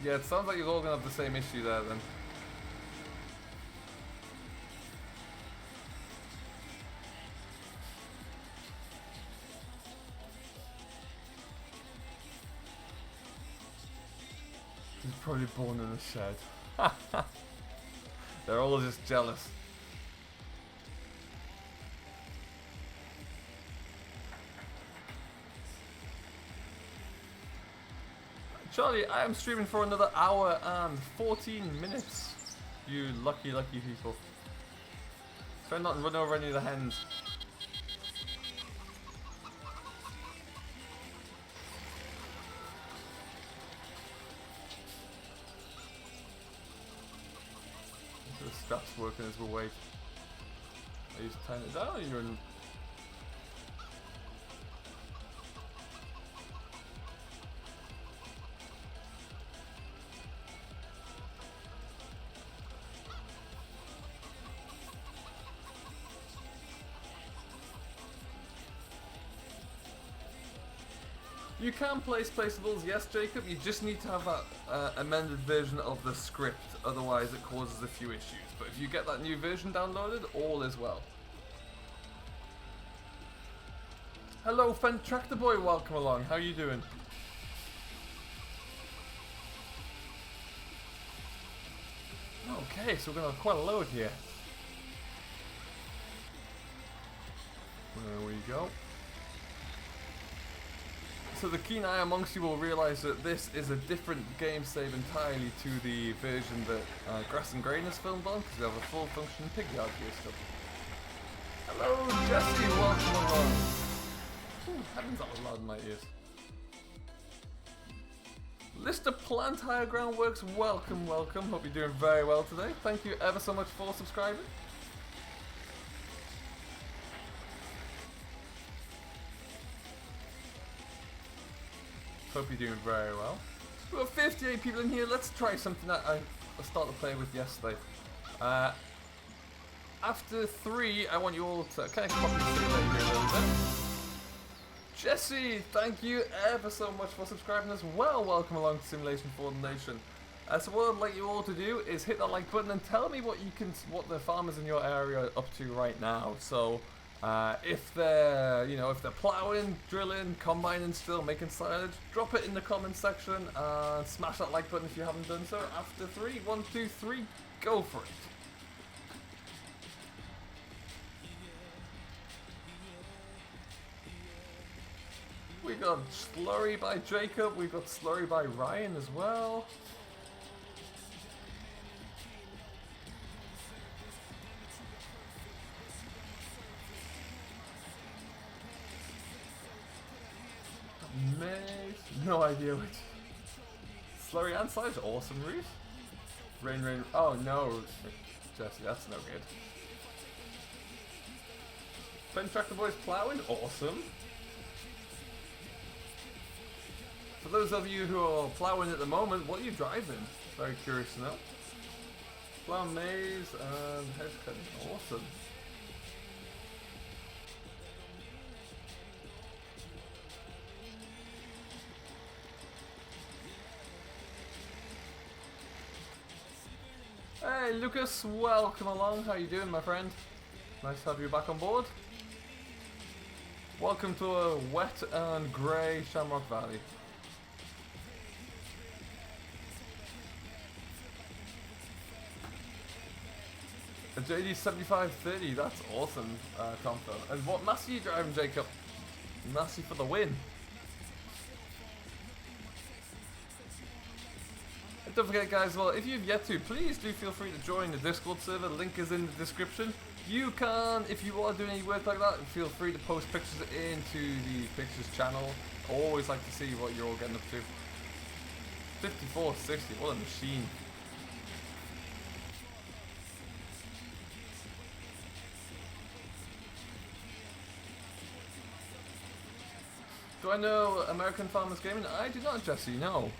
Speaker 1: Yeah, it sounds like you're all gonna have the same issue there then. He's probably born in a shed. They're all just jealous. Charlie, I am streaming for another hour and 14 minutes. You lucky, lucky people. Try not to run over any of the hens. The scraps working as we wait. I used to turn it down. You're in. You can place placeables, yes, Jacob. You just need to have that amended version of the script, otherwise it causes a few issues. But if you get that new version downloaded, all is well. Hello, Tractor Boy, welcome along. How you doing? Okay, so we're gonna have quite a load here. There we go. So the keen eye amongst you will realise that this is a different game save entirely to the version that Grass and Grain is filmed on, because we have a full function pig yard here still. Hello Jesse, welcome along. Ooh, heavens, that was loud in my ears. List of plant higher ground works, welcome, welcome. Hope you're doing very well today. Thank you ever so much for subscribing. Hope you're doing very well. We've got 58 people in here. Let's try something that I started to play with yesterday. After 3, I want you all to kind of copy the simulator here a little bit. Jesse, thank you ever so much for subscribing as well. Welcome along to Simulation for the Nation. So what I'd like you all to do is hit that like button and tell me what what the farmers in your area are up to right now. So if they're, if they're ploughing, drilling, combining still, making silage, drop it in the comments section and smash that like button if you haven't done so. After 3, 1, 2, 3, go for it. We got Slurry by Jacob, we got Slurry by Ryan as well. No idea which. Slurry and Sludge, awesome route. Rain, oh no, Jesse, that's no good. Tractor Boys ploughing, awesome. For those of you who are ploughing at the moment, what are you driving? Very curious to know. Plough maize and hedge cutting, awesome. Hey Lucas, welcome along. How you doing, my friend? Nice to have you back on board. Welcome to a wet and grey Shamrock Valley. A JD 7530, that's awesome, Tomphil. And what Massey are you driving, Jacob? Massey for the win. Don't forget, guys, well, if you've yet to, please do feel free to join the Discord server. Link is in the description. You can, if you are doing any work like that, feel free to post pictures into the pictures channel. I always like to see what you're all getting up to. 5460, what a machine. Do I know American Farmers Gaming? I do not, Jesse, no.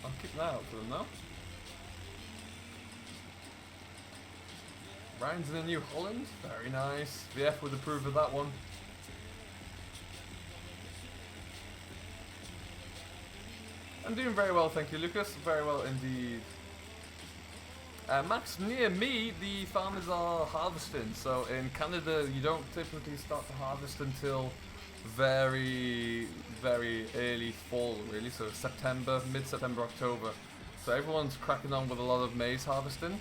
Speaker 1: I'll keep that out for them now. Ryan's in the New Holland, very nice. VF would approve of that one. I'm doing very well, thank you, Lucas. Very well indeed. Max, near me, the farmers are harvesting. So in Canada, you don't typically start to harvest until very, very early fall, really. So September, mid-September, October. So everyone's cracking on with a lot of maize harvesting.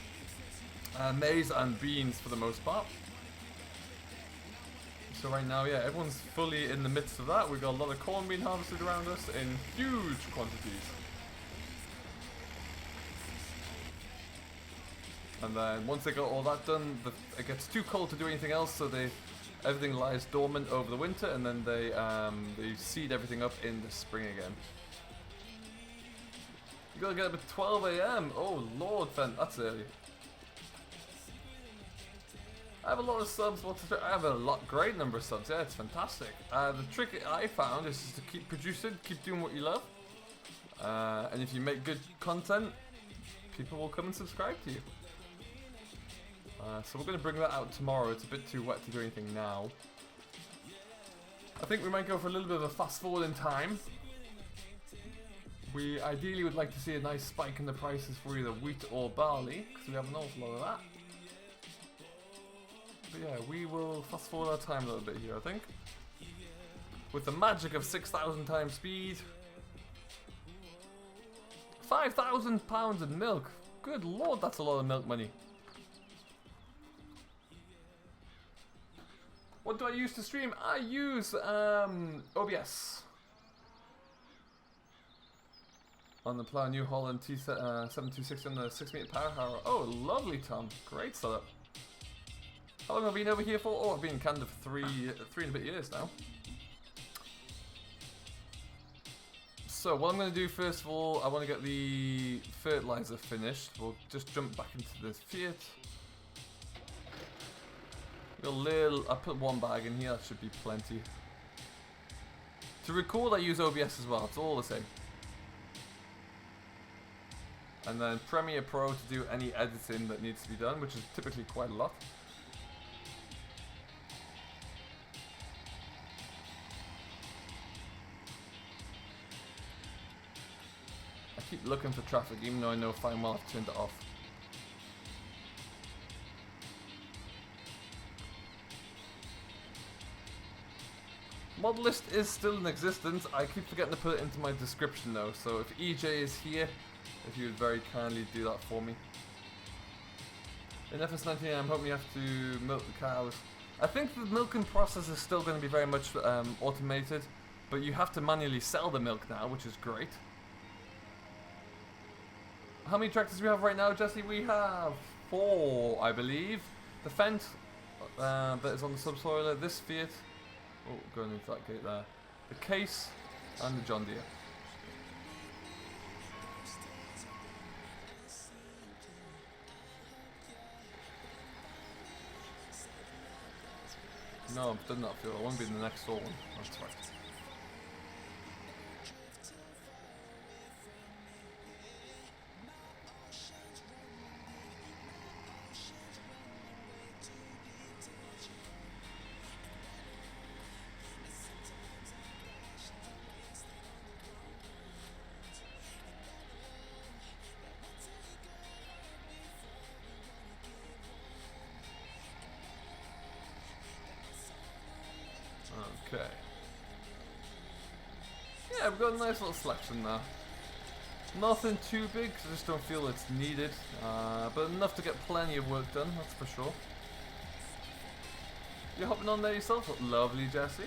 Speaker 1: Maize and beans for the most part. So right now, yeah, everyone's fully in the midst of that. We've got a lot of corn being harvested around us in huge quantities. And then once they got all that done, it gets too cold to do anything else, so everything lies dormant over the winter, and then they seed everything up in the spring again. You gotta get up at 12 AM. Oh lord, Fen, that's early. I have a lot of subs. I have a great number of subs. Yeah, it's fantastic. The trick I found is just to keep producing, keep doing what you love, and if you make good content, people will come and subscribe to you. So we're going to bring that out tomorrow. It's a bit too wet to do anything now. I think we might go for a little bit of a fast forward in time. We ideally would like to see a nice spike in the prices for either wheat or barley, because we have an awful lot of that. But yeah, we will fast forward our time a little bit here, I think. With the magic of 6,000 times speed. 5,000 pounds in milk. Good lord, that's a lot of milk money. What do I use to stream? I use OBS. On the Plough New Holland T7260 on the 6-meter power harrow. Oh, lovely, Tom. Great setup. How long have I been over here for? Oh, I've been in Canada for three and a bit years now. So, what I'm going to do first of all, I want to get the fertilizer finished. We'll just jump back into this Fiat. I put one bag in here, that should be plenty. To record, I use OBS as well, it's all the same. And then Premiere Pro to do any editing that needs to be done, which is typically quite a lot. I keep looking for traffic, even though I know fine well I've turned it off. Mod list is still in existence. I keep forgetting to put it into my description though, so if EJ is here, if you would very kindly do that for me. In FS19, I'm hoping you have to milk the cows. I think the milking process is still going to be very much automated, but you have to manually sell the milk now, which is great. How many tractors do we have right now, Jesse? We have 4, I believe. The Fent that is on the subsoiler, this Fiat. Oh, going into that gate there. The Case and the John Deere. No, I've done that field. I want to be in the next door one. That's right. Okay. Yeah, we've got a nice little selection there. Nothing too big, because I just don't feel it's needed. But enough to get plenty of work done, that's for sure. You're hopping on there yourself? Lovely, Jesse.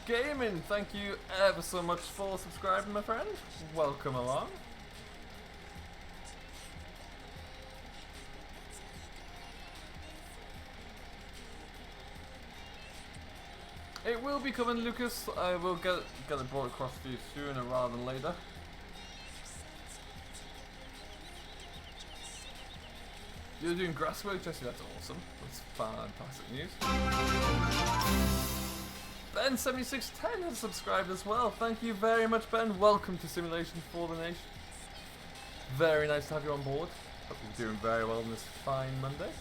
Speaker 1: Gaming, thank you ever so much for subscribing, my friend. Welcome along. It will be coming, Lucas. I will get it brought across to you sooner rather than later. You're doing grass work, Jesse? That's awesome. That's fantastic news. Ben7610 has subscribed as well. Thank you very much, Ben. Welcome to Simulation for the Nation. Very nice to have you on board. Hope you're doing very well on this fine Monday.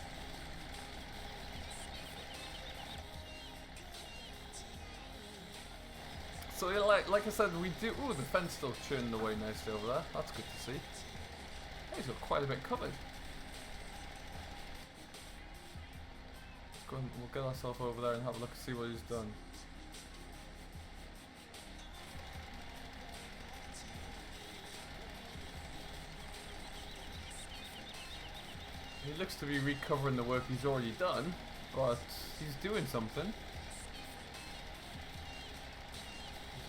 Speaker 1: So yeah, like I said, we do. Ooh, the fence still churning away nicely over there. That's good to see. Hey, he's got quite a bit covered. Let's go and we'll get ourselves over there and have a look and see what he's done. He looks to be recovering the work he's already done, but he's doing something. Is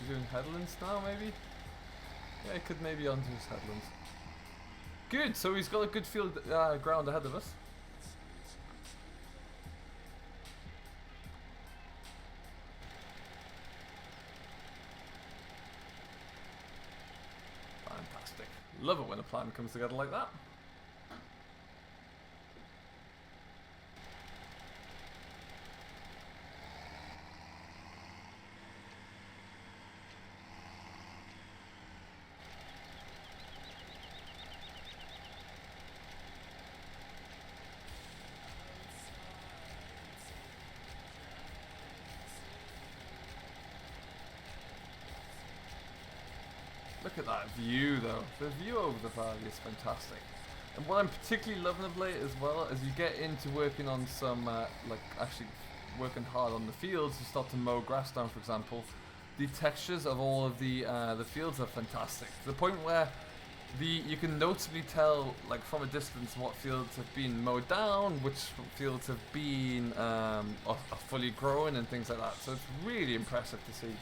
Speaker 1: he doing headlands now, maybe? Yeah, he could maybe onto his headlands. Good, so he's got a good field ground ahead of us. Fantastic. Love it when a plan comes together like that. Look at that view though. The view over the valley is fantastic. And what I'm particularly loving of late as well, as you get into working on some, like actually working hard on the fields, you start to mow grass down, for example, the textures of all of the fields are fantastic. To the point where you can noticeably tell, like from a distance, what fields have been mowed down, which fields have been are fully grown and things like that. So it's really impressive to see.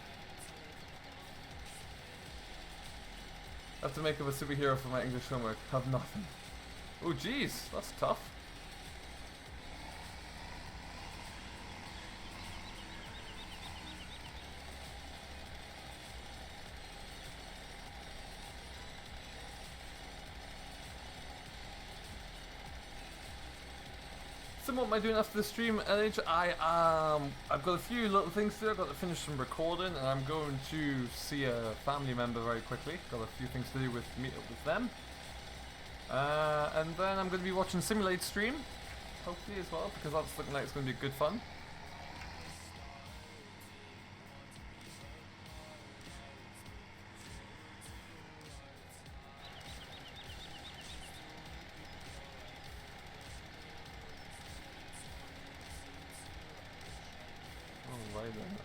Speaker 1: I have to make up a superhero for my English homework. Have nothing. Oh jeez, that's tough. So what am I doing after the stream, LH? I've got a few little things to do. I've got to finish some recording, and I'm going to see a family member very quickly. Got a few things to do with meet up with them. And then I'm going to be watching Simulate stream, hopefully as well, because that's looking like it's going to be good fun.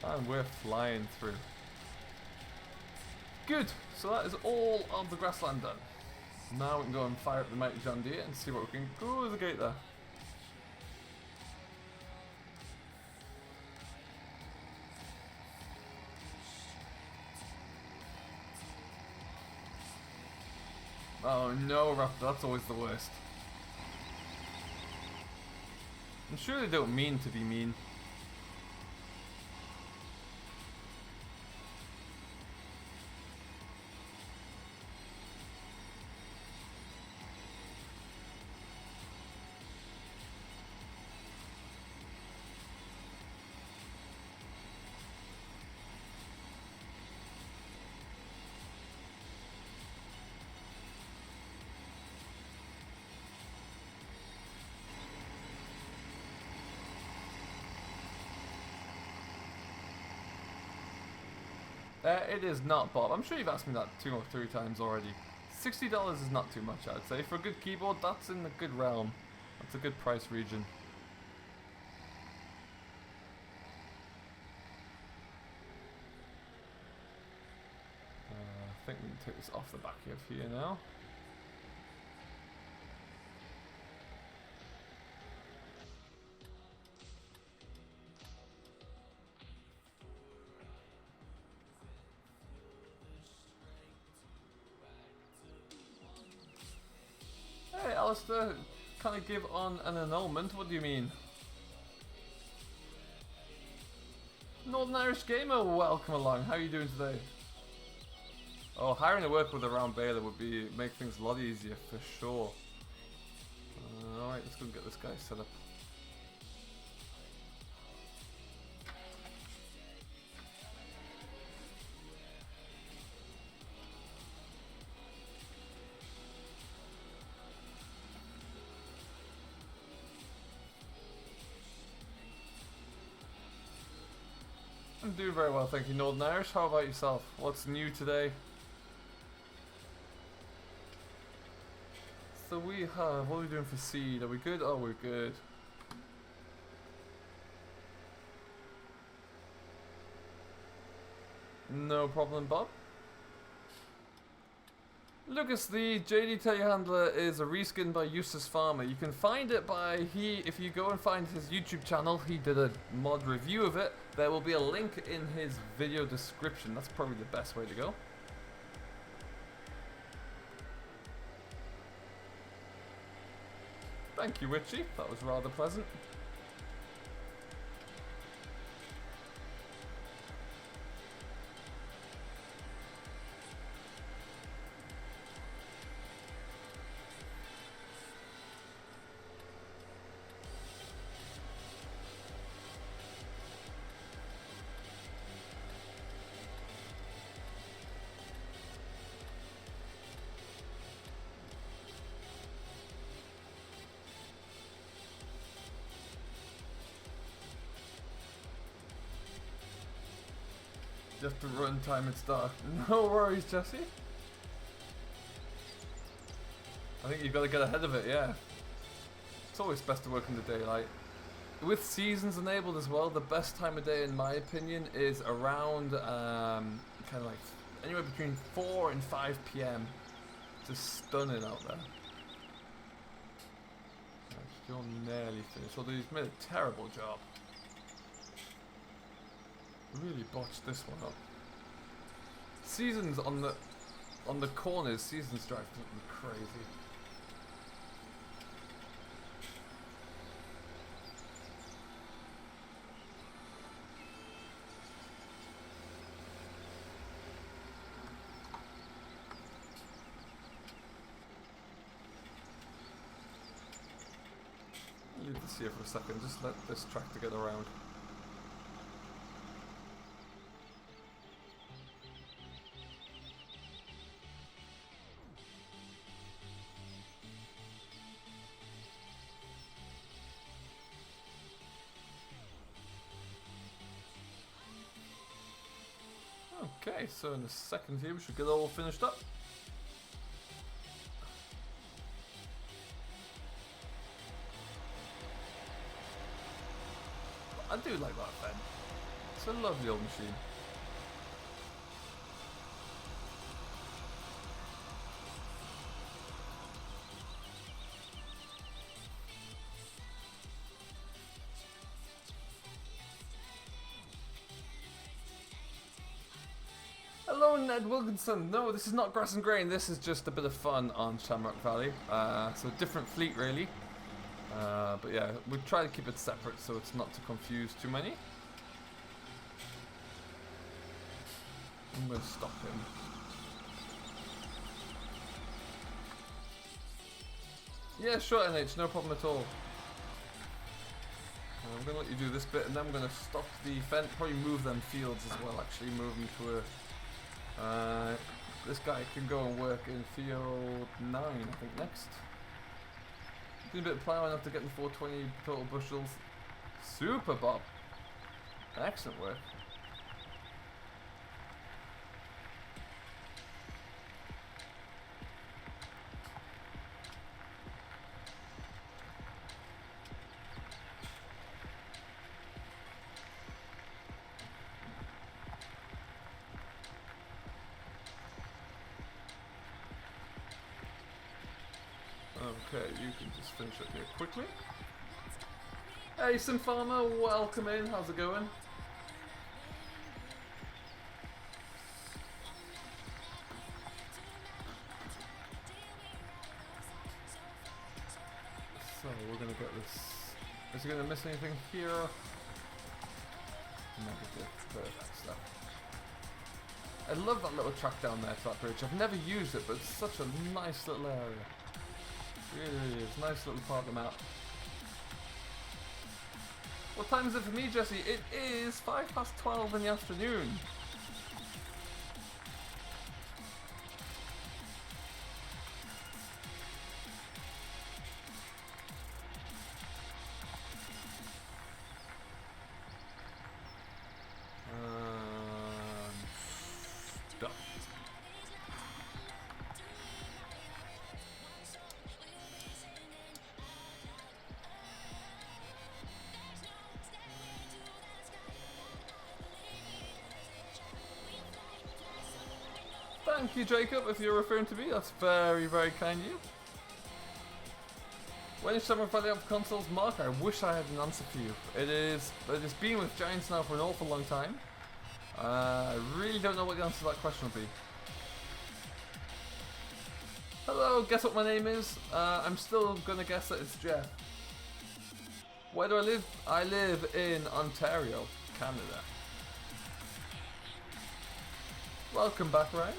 Speaker 1: And we're flying through. Good, so that is all of the grassland done. Now we can go and fire up the mighty John Deere and see what we can go with the gate there. Oh no, Raptor, that's always the worst. I'm sure they don't mean to be mean. It is not, Bob. I'm sure you've asked me that 2 or 3 times already. $60 is not too much, I'd say. For a good keyboard, that's in the good realm. That's a good price region. I think we can take this off the back of here now. Alistair, can I give on an annulment? What do you mean? Northern Irish Gamer, welcome along. How are you doing today? Oh, hiring a worker with around Bale would make things a lot easier for sure. Alright, let's go and get this guy set up. I'm doing very well, thank you, Northern Irish. How about yourself? What's new today? So we have, what are we doing for seed? Are we good? Oh, we're good. No problem, Bob. Lucas, the JD telehandler is a reskin by Useless Farmer. You can find it by if you go and find his YouTube channel, he did a mod review of it. There will be a link in his video description. That's probably the best way to go. Thank you, Witchy. That was rather pleasant. Just to run time and start. No worries, Jesse. I think you've got to get ahead of it, yeah. It's always best to work in the daylight. With seasons enabled as well, the best time of day in my opinion is around kind of like anywhere between 4 and 5 p.m. Just stunning out there. Still nearly finished, although he's made a terrible job. Really botched this one up. Seasons on the corners, seasons drive me crazy. Leave this here for a second, just let this tractor get around. Okay, so in a second here we should get it all finished up. I do like that pen. It's a lovely old machine. Hello, Ned Wilkinson. No, this is not Grass and Grain. This is just a bit of fun on Shamrock Valley. So different fleet, really. But yeah, we try to keep it separate so it's not to confuse too many. I'm going to stop him. Yeah, sure, NH, no problem at all. I'm going to let you do this bit, and then I'm going to stop the fence, probably move them fields as well, actually move them to a... this guy can go and work in field 9, I think, next. Doing a bit of ploughing after getting 420 total bushels. Super, Bob. Excellent work. Okay, you can just finish up here quickly. Hey, Sim Farmer, welcome in. How's it going? So we're gonna get this. Is it gonna miss anything here? Negative. Perfect stuff. I love that little track down there to that bridge. I've never used it, but it's such a nice little area. It really is. Nice little part of the map. What time is it for me, Jesse? It is 12:05 in the afternoon. Done. Thank you, Jacob, if you're referring to me. That's very, very kind of you. When is Shamrock finally up for consoles? Mark, I wish I had an answer for you. It's been with Giants now for an awful long time. I really don't know what the answer to that question will be. Hello, guess what my name is? I'm still gonna guess that it's Jeff. Where do I live? I live in Ontario, Canada. Welcome back, Ryan.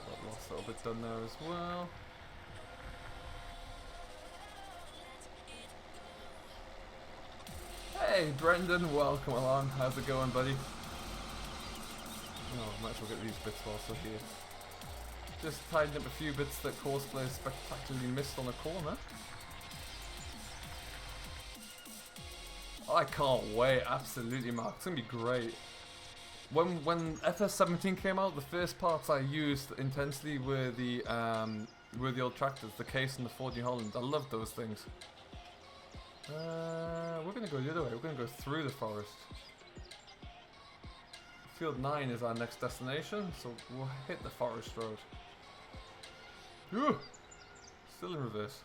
Speaker 1: Got lost a little bit done there as well. Hey, Brendan, welcome along. How's it going, buddy? Oh, might as well get these bits while still here. Just tidying up a few bits that Courseplay spectacularly missed on the corner. Oh, I can't wait, absolutely, Mark. It's gonna be great. When FS17 came out, the first parts I used intensely were the old tractors, the Case and the Ford New Holland. I love those things. We're gonna go the other way. We're gonna go through the forest. Field 9 is our next destination, so we'll hit the forest road. Ooh, still in reverse.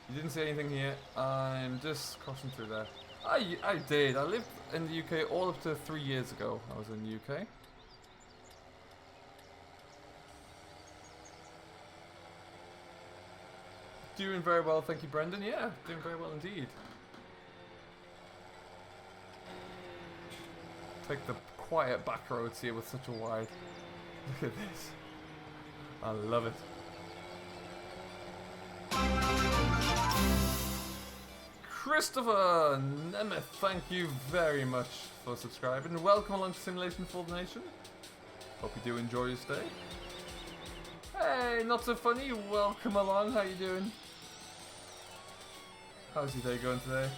Speaker 1: You didn't see anything here. I'm just crossing through there. I did. I lived in the UK all up to 3 years ago. I was in the UK. Doing very well, thank you, Brendan. Yeah, doing very well indeed. Take the quiet back roads here with such a wide. Look at this. I love it. Christopher Nemeth, thank you very much for subscribing. Welcome along to Simulation for the Nation. Hope you do enjoy your stay. Hey, not so funny. Welcome along. How you doing? How's your day going today?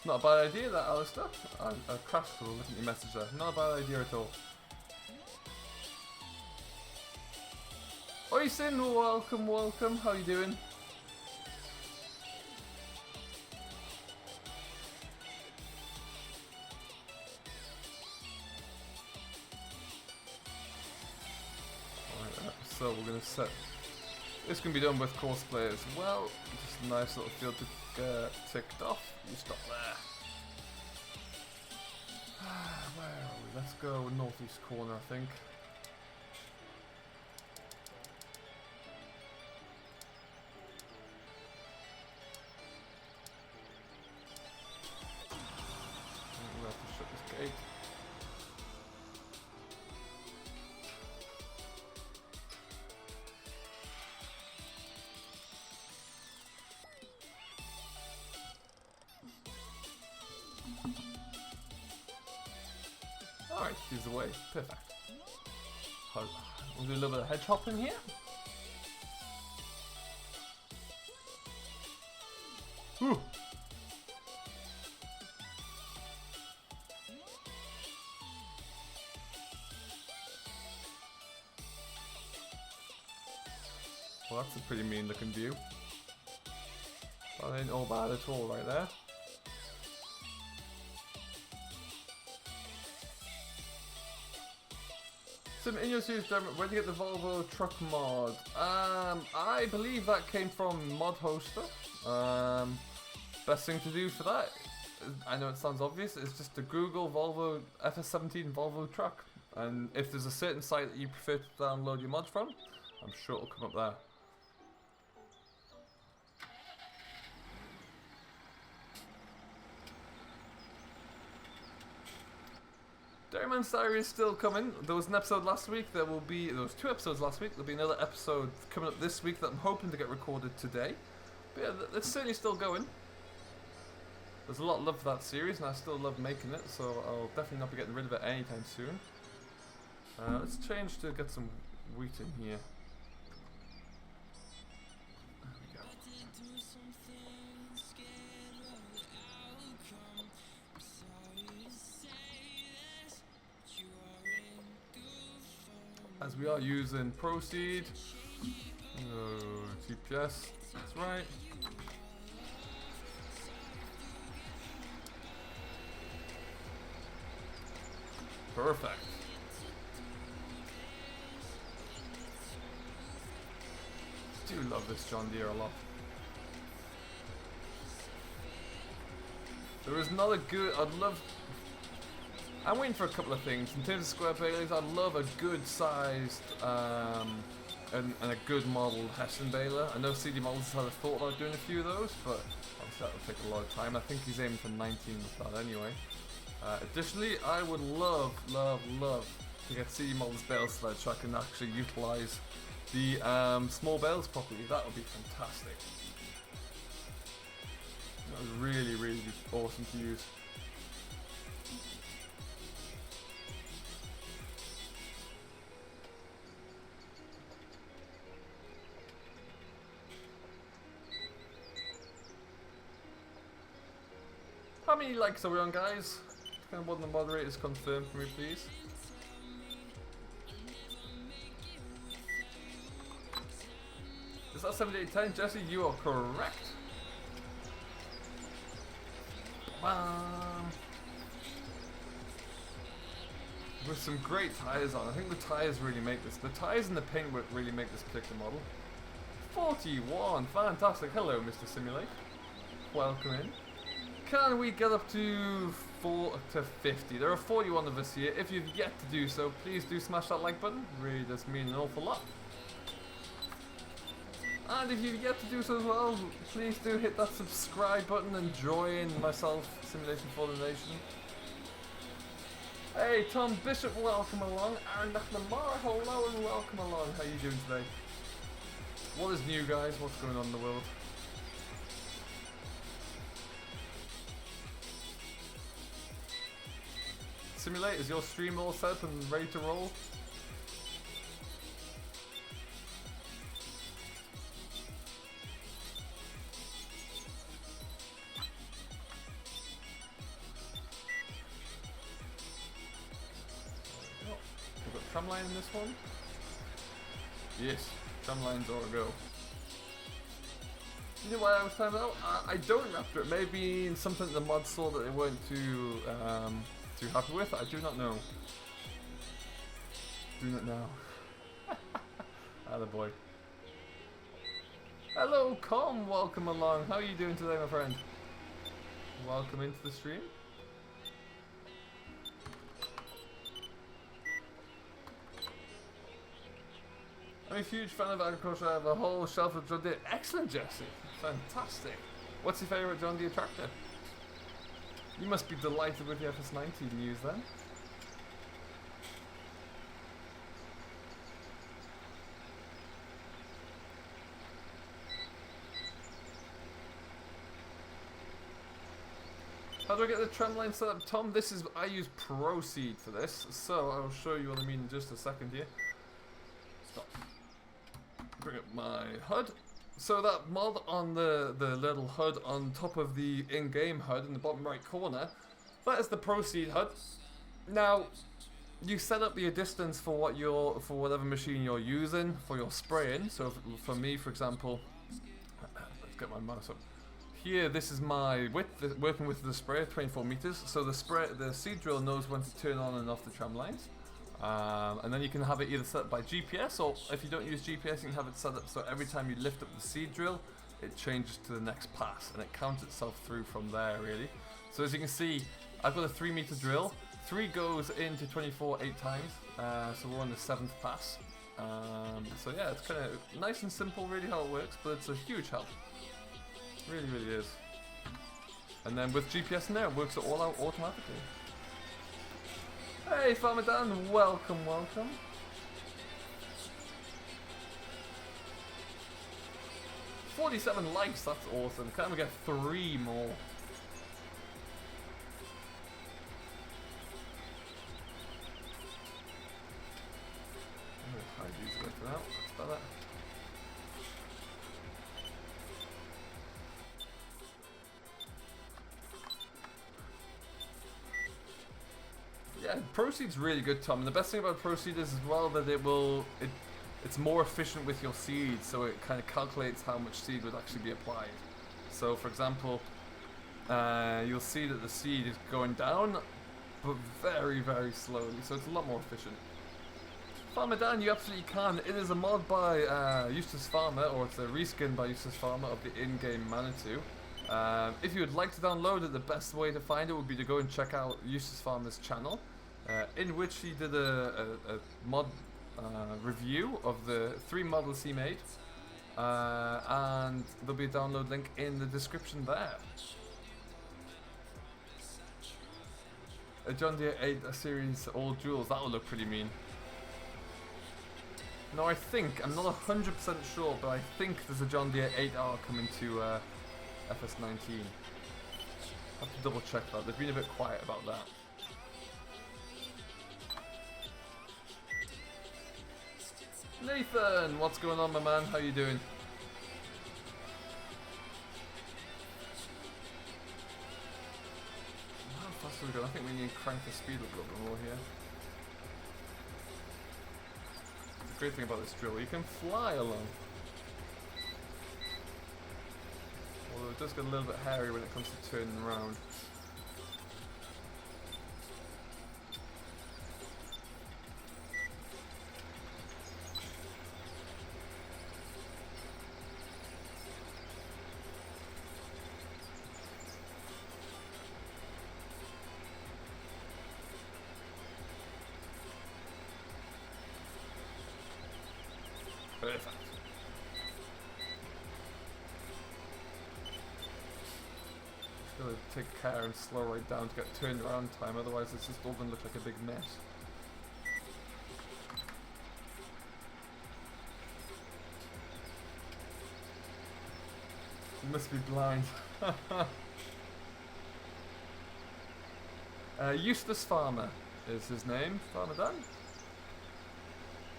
Speaker 1: Not a bad idea, that, Alistair. I crashed for looking at your message there. Not a bad idea at all. Oisin, welcome, welcome. How you doing? Alright, so we're going to set... This can be done with Courseplay as well. Just a nice little field to get ticked off. You stop there. Where are we? Let's go northeast corner, I think. We'll have to shut this gate. Alright, she's away. Perfect. We'll do a little bit of hedge hopping here. Whew. Well, that's a pretty mean looking view. That ain't all bad at all right there. question, in your series, Dermot, where do you get the Volvo truck mod? I believe that came from Mod Hoster. Best thing to do for that, I know it sounds obvious, is just to Google Volvo FS17 Volvo truck. And if there's a certain site that you prefer to download your mods from, I'm sure it'll come up there. Dairyman's Diary is still coming. There was an episode last week. There was 2 episodes last week. There'll be another episode coming up this week that I'm hoping to get recorded today. But yeah, it's certainly still going. There's a lot of love for that series, and I still love making it, so I'll definitely not be getting rid of it anytime soon. Let's change to get some wheat in here. There we go. As we are using Proceed. TPS, that's right. Perfect. I do love this John Deere a lot. There is not a good, I'm waiting for a couple of things. In terms of square bales, I'd love a good sized and a good modelled Hessian baler. I know CD Models has had a thought about doing a few of those, but obviously that would take a lot of time. I think he's aiming for 19 with that anyway. Additionally, I would love to get CD Models bale sled so I can actually utilise the small bales properly. That would be fantastic. That would really be awesome to use. How many likes are we on, guys? Can one of the moderators confirm for me, please? Is that 7810? Jesse, you are correct. With some great tyres on. I think the tyres really make this. The tyres and the paintwork really make this particular model. 41, fantastic. Hello, Mr. Simulate. Welcome in. Can we get up to 50? There are 41 of us here. If you've yet to do so, please do smash that like button. Really does mean an awful lot. And if you've yet to do so as well, please do hit that subscribe button and join myself, Simulation for the Nation. Hey, Tom Bishop, welcome along. Aaron McNamara, hello and welcome along. How are you doing today? What is new, guys? What's going on in the world? Simulate, is your stream all set up and ready to roll? We've got tramline in this one. Yes, tramlines are a go. You know what I was talking about? I don't Raptor. It may be in something the mod saw that they weren't too happy with. I do not know. Do not know. Attaboy. Hello, Com. Welcome along. How are you doing today, my friend? Welcome into the stream. I'm a huge fan of agriculture. I have a whole shelf of John Deere. Excellent, Jesse. Fantastic. What's your favourite John Deere tractor? You must be delighted with the FS19 news then. How do I get the tramline set up, Tom? I use Proceed for this, so I will show you what I mean in just a second here. Stop. Bring up my HUD. So that mod on the little HUD on top of the in-game HUD in the bottom right corner, that is the Proceed HUD. Now, you set up your distance for whatever machine you're using for your spraying. So for me, for example, let's get my mouse up. Here, this is my width, working with the sprayer, 24 meters. So the seed drill knows when to turn on and off the tram lines. And then you can have it either set up by GPS, or if you don't use GPS, you can have it set up so every time you lift up the seed drill, it changes to the next pass, and it counts itself through from there, really. So as you can see, I've got a 3-meter drill. 3 goes into 24 8 times, so we're on the 7th pass. So yeah, it's kind of nice and simple, really, how it works, but it's a huge help. Really, really is. And then with GPS in there, it works it all out automatically. Hey, Farmer Dan, welcome, welcome. $47 likes, that's awesome. Can we get 3 more? Oh, hide these guys out, that's better. Yeah, Proceed's really good, Tom. And the best thing about Proceed is as well that it's more efficient with your seed, so it kind of calculates how much seed would actually be applied. So, for example, you'll see that the seed is going down, but very, very slowly, so it's a lot more efficient. Farmer Dan, you absolutely can. It is a mod by Eustace Farmer, or it's a reskin by Eustace Farmer of the in-game Manitou. If you would like to download it, the best way to find it would be to go and check out Eustace Farmer's channel, in which he did a mod review of the 3 models he made, and there'll be a download link in the description there. A John Deere 8 series all duels, that would look pretty mean. No, I'm not 100% sure, but I think there's a John Deere 8R coming to FS19. I have to double check that, they've been a bit quiet about that. Nathan, what's going on, my man? How you doing? How fast are we going? I think we need to crank the speed up a little bit more here. The great thing about this drill, you can fly along. Although it does get a little bit hairy when it comes to turning around. Perfect. Just gotta take care and slow right down to get turned around time, otherwise it's just all gonna look like a big mess. You must be blind. Eustace Farmer is his name. Farmer Dan?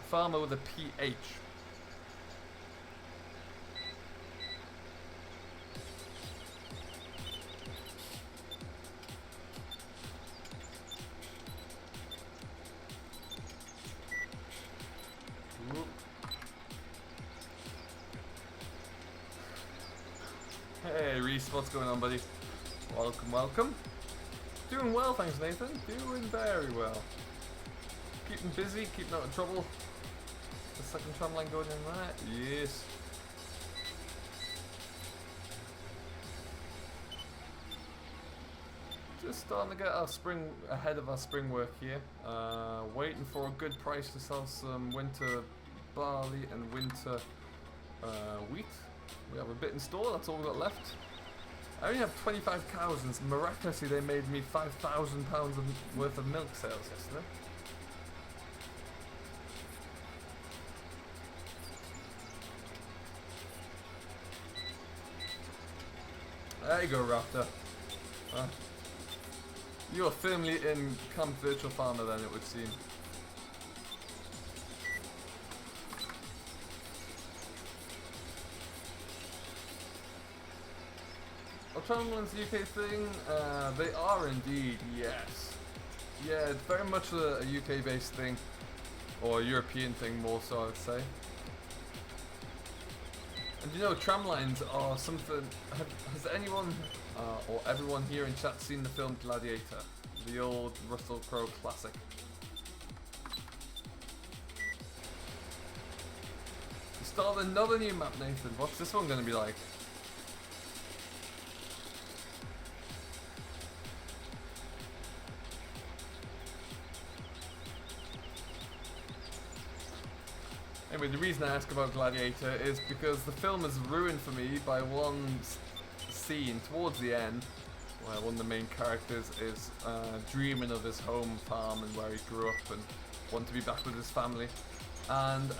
Speaker 1: Farmer with a PH. Hey Reese, what's going on, buddy? Welcome, welcome. Doing well, thanks Nathan. Doing very well. Keeping busy, keeping out of trouble. The second tramline going in there. Yes. Just starting to get our spring ahead of our spring work here. Waiting for a good price to sell some winter barley and winter wheat. We have a bit in store, that's all we've got left. I only have 25 cows and miraculously they made me £5,000 worth of milk sales yesterday. There you go, Raptor. You are firmly in Camp Virtual Farmer then, it would seem. Tramlines UK thing, they are indeed, yes. Yeah, it's very much a UK based thing, or a European thing more so I would say. And you know, tramlines are something, has anyone or everyone here in chat seen the film Gladiator? The old Russell Crowe classic. start another new map, Nathan. What's this one going to be like? Anyway, the reason I ask about Gladiator is because the film is ruined for me by one scene towards the end where one of the main characters is dreaming of his home farm and where he grew up and wanting to be back with his family. And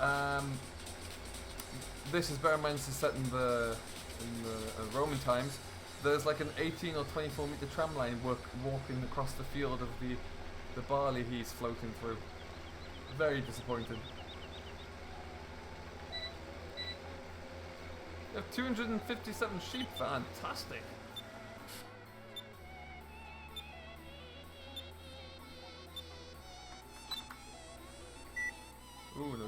Speaker 1: this is, bear in mind, this is set in the Roman times. There's like an 18 or 24 meter tram line walking across the field of the barley he's floating through. Very disappointing. You have 257 sheep, fantastic. Ooh, no.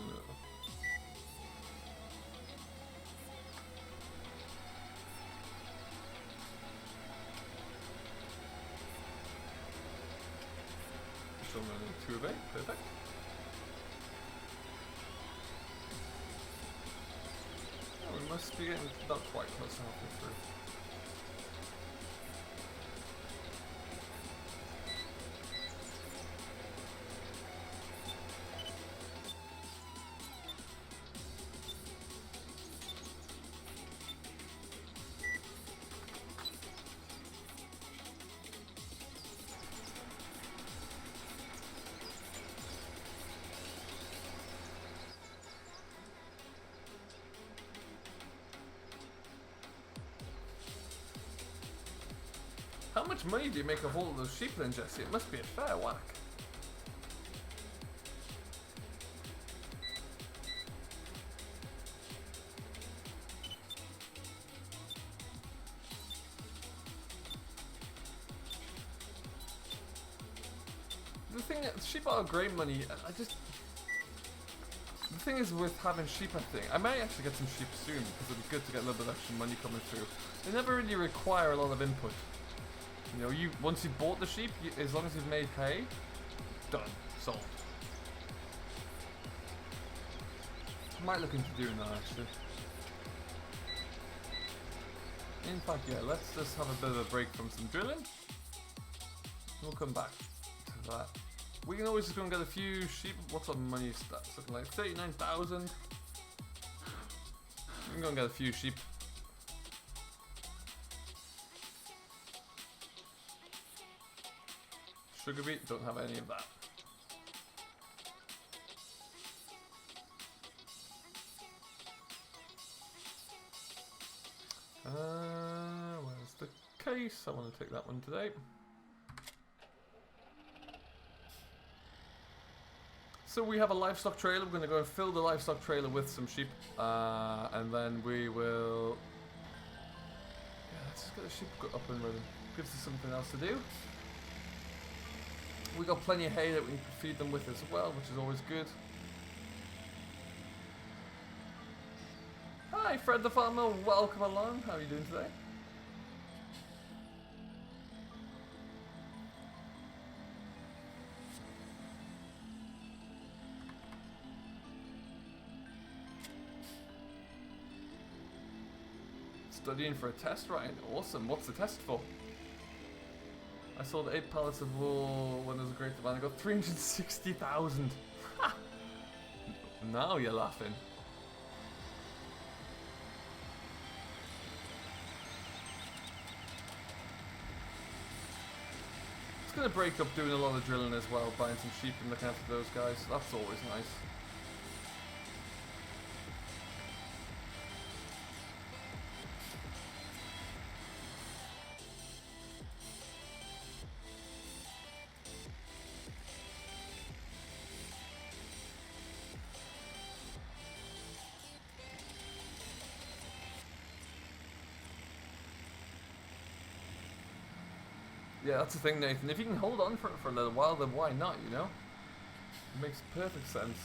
Speaker 1: Still running 2 of 8, perfect. Oh, we must be getting not quite close to halfway through. How much money do you make off all of those sheep then, Jesse? It must be a fair whack. The thing, sheep are great money. The thing is with having sheep, I think, I might actually get some sheep soon because it'd be good to get a little bit of extra money coming through. They never really require a lot of input. You know, once you've bought the sheep, as long as you've made hay, done, sold. I might look into doing that actually. In fact, yeah, let's just have a bit of a break from some drilling. We'll come back to that. We can always just go and get a few sheep. What's our money stats looking like? 39,000. We can go and get a few sheep. Sugar beet, don't have any of that. Where's the case? I want to take that one today. So we have a livestock trailer. We're going to go and fill the livestock trailer with some sheep. And then we will... Yeah, let's just get the sheep up and running. Gives us something else to do. We got plenty of hay that we can feed them with as well, which is always good. Hi, Fred the farmer. Welcome along. How are you doing today? Studying for a test, right? Awesome. What's the test for? I sold 8 pallets of wool when there was a great demand. I got 360,000. Now you're laughing. It's going to break up doing a lot of drilling as well, buying some sheep and looking after those guys. That's always nice. Yeah, that's the thing, Nathan. If you can hold on for it for a little while, then why not, you know? It makes perfect sense.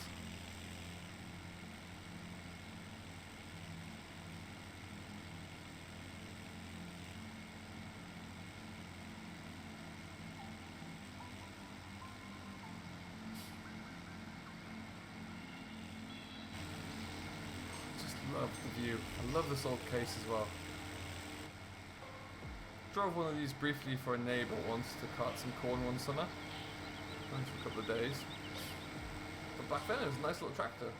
Speaker 1: Just Love the view. I love this old case as well. Drove one of these briefly for a neighbour once to cart some corn one summer. Went for a couple of days. But back then it was a nice little tractor.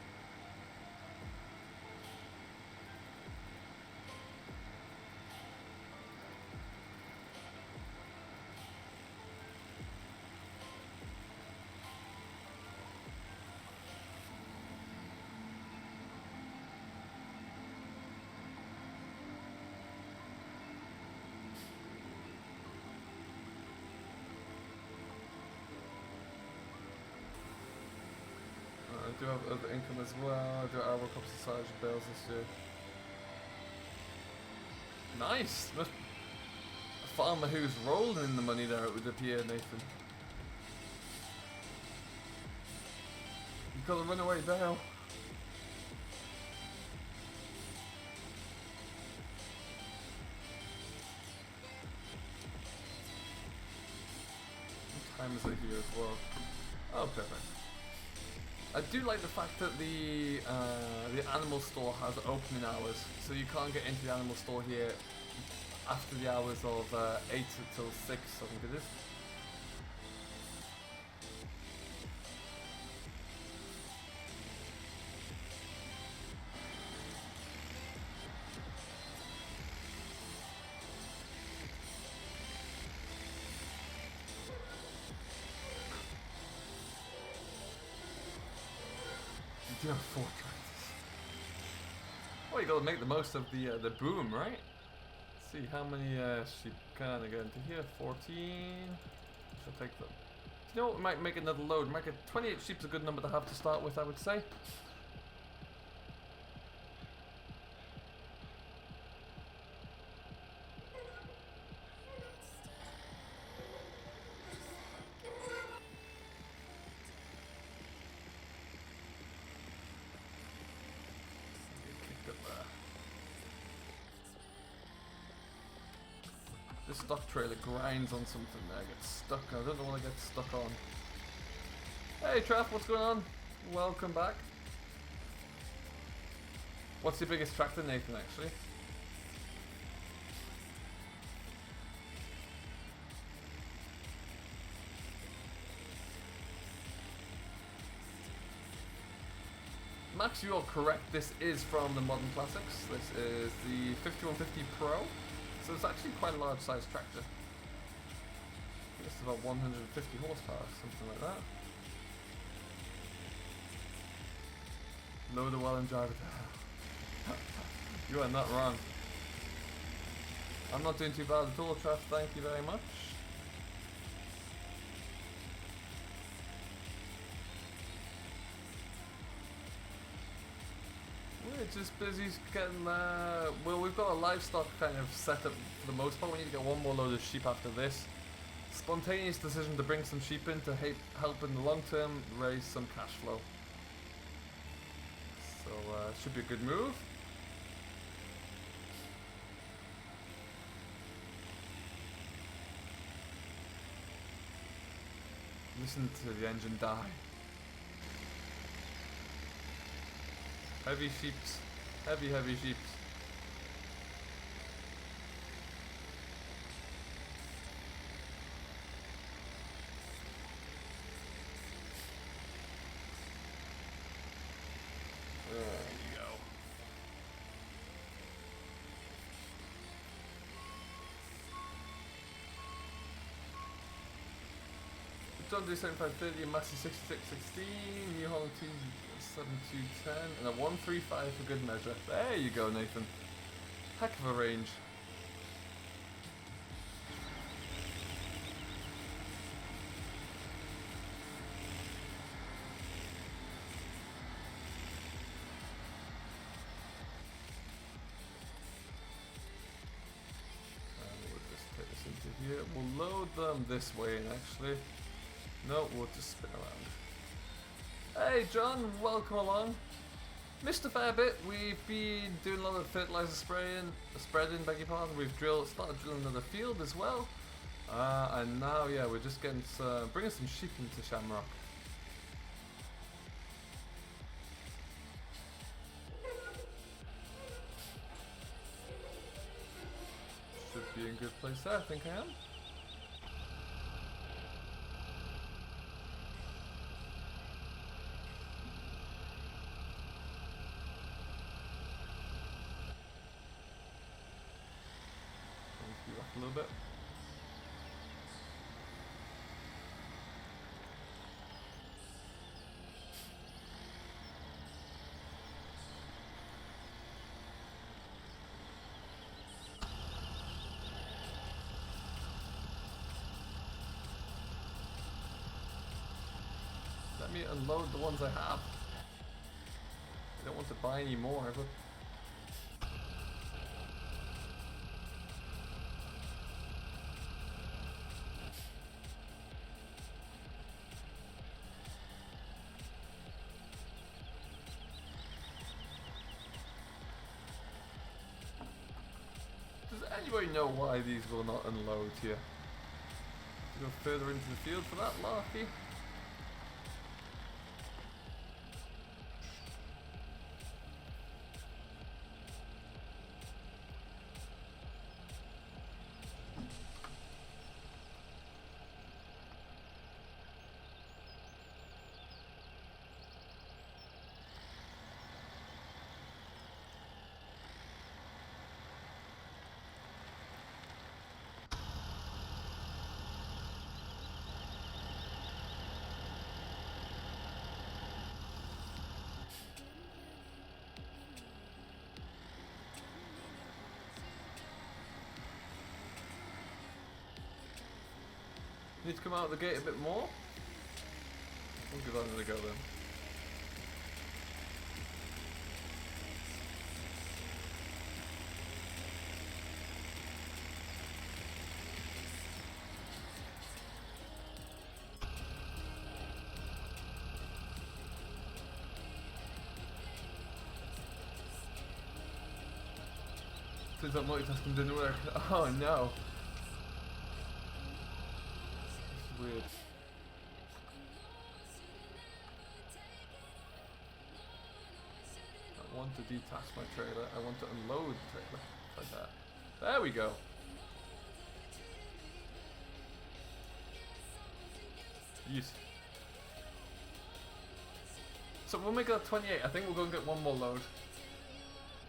Speaker 1: I do have other income as well. I do have a couple of silage bales this year. Nice! A farmer who's rolling in the money there, it would appear, Nathan. You've got a runaway Bale. What time is it here as well? Oh, perfect. I do like the fact that the animal store has opening hours, so you can't get into the animal store here after the hours of 8 until 6, I think it is. You do have 4 tractors. Well, you gotta make the most of the boom, right? Let's see how many sheep can I get into here. 14. Should take them. Do you know what? We might make another load. We might get 28 sheep's a good number to have to start with, I would say. This stock trailer grinds on something there, gets stuck. I don't know what I get stuck on. Hey Trev, what's going on? Welcome back. What's your biggest tractor, Nathan, actually? Max, you are correct. This is from the Modern Classics. This is the 5150 Pro. So it's actually quite a large size tractor. I think it's about 150 horsepower, something like that. Load it well and drive it. You are not wrong. I'm not doing too bad at all, Trev, thank you very much. We're just busy getting, well, we've got a livestock kind of set up for the most part. We need to get one more load of sheep after this. Spontaneous decision to bring some sheep in to help in the long term raise some cash flow. So, should be a good move. Listen to the engine die. Heavy sheeps. Heavy sheeps. There you go. John D 7530, Massey 6616, New Holland 27210, and a 135 for good measure. There you go, Nathan. Heck of a range. And we'll just take this into here. We'll load them this way in, actually. No, we'll just spin around. Hey John, welcome along. Missed a fair bit. We've been doing a lot of fertilizer spreading, beg your pardon. We've started drilling another field as well. And now, yeah, we're just getting bringing some sheep into Shamrock. in good place there, I think I am. A little bit. Let me unload the ones I have. I don't want to buy any more, but does anybody know why these will not unload here? To go further into the field for that, Larky? Need to come out of the gate a bit more. We'll give that another go then. Turns out multitasking didn't work. Oh no. Weird. I want to detach my trailer. I want to unload the trailer. Like that. There we go. Yes. So we'll make that 28. I think we'll go and get one more load.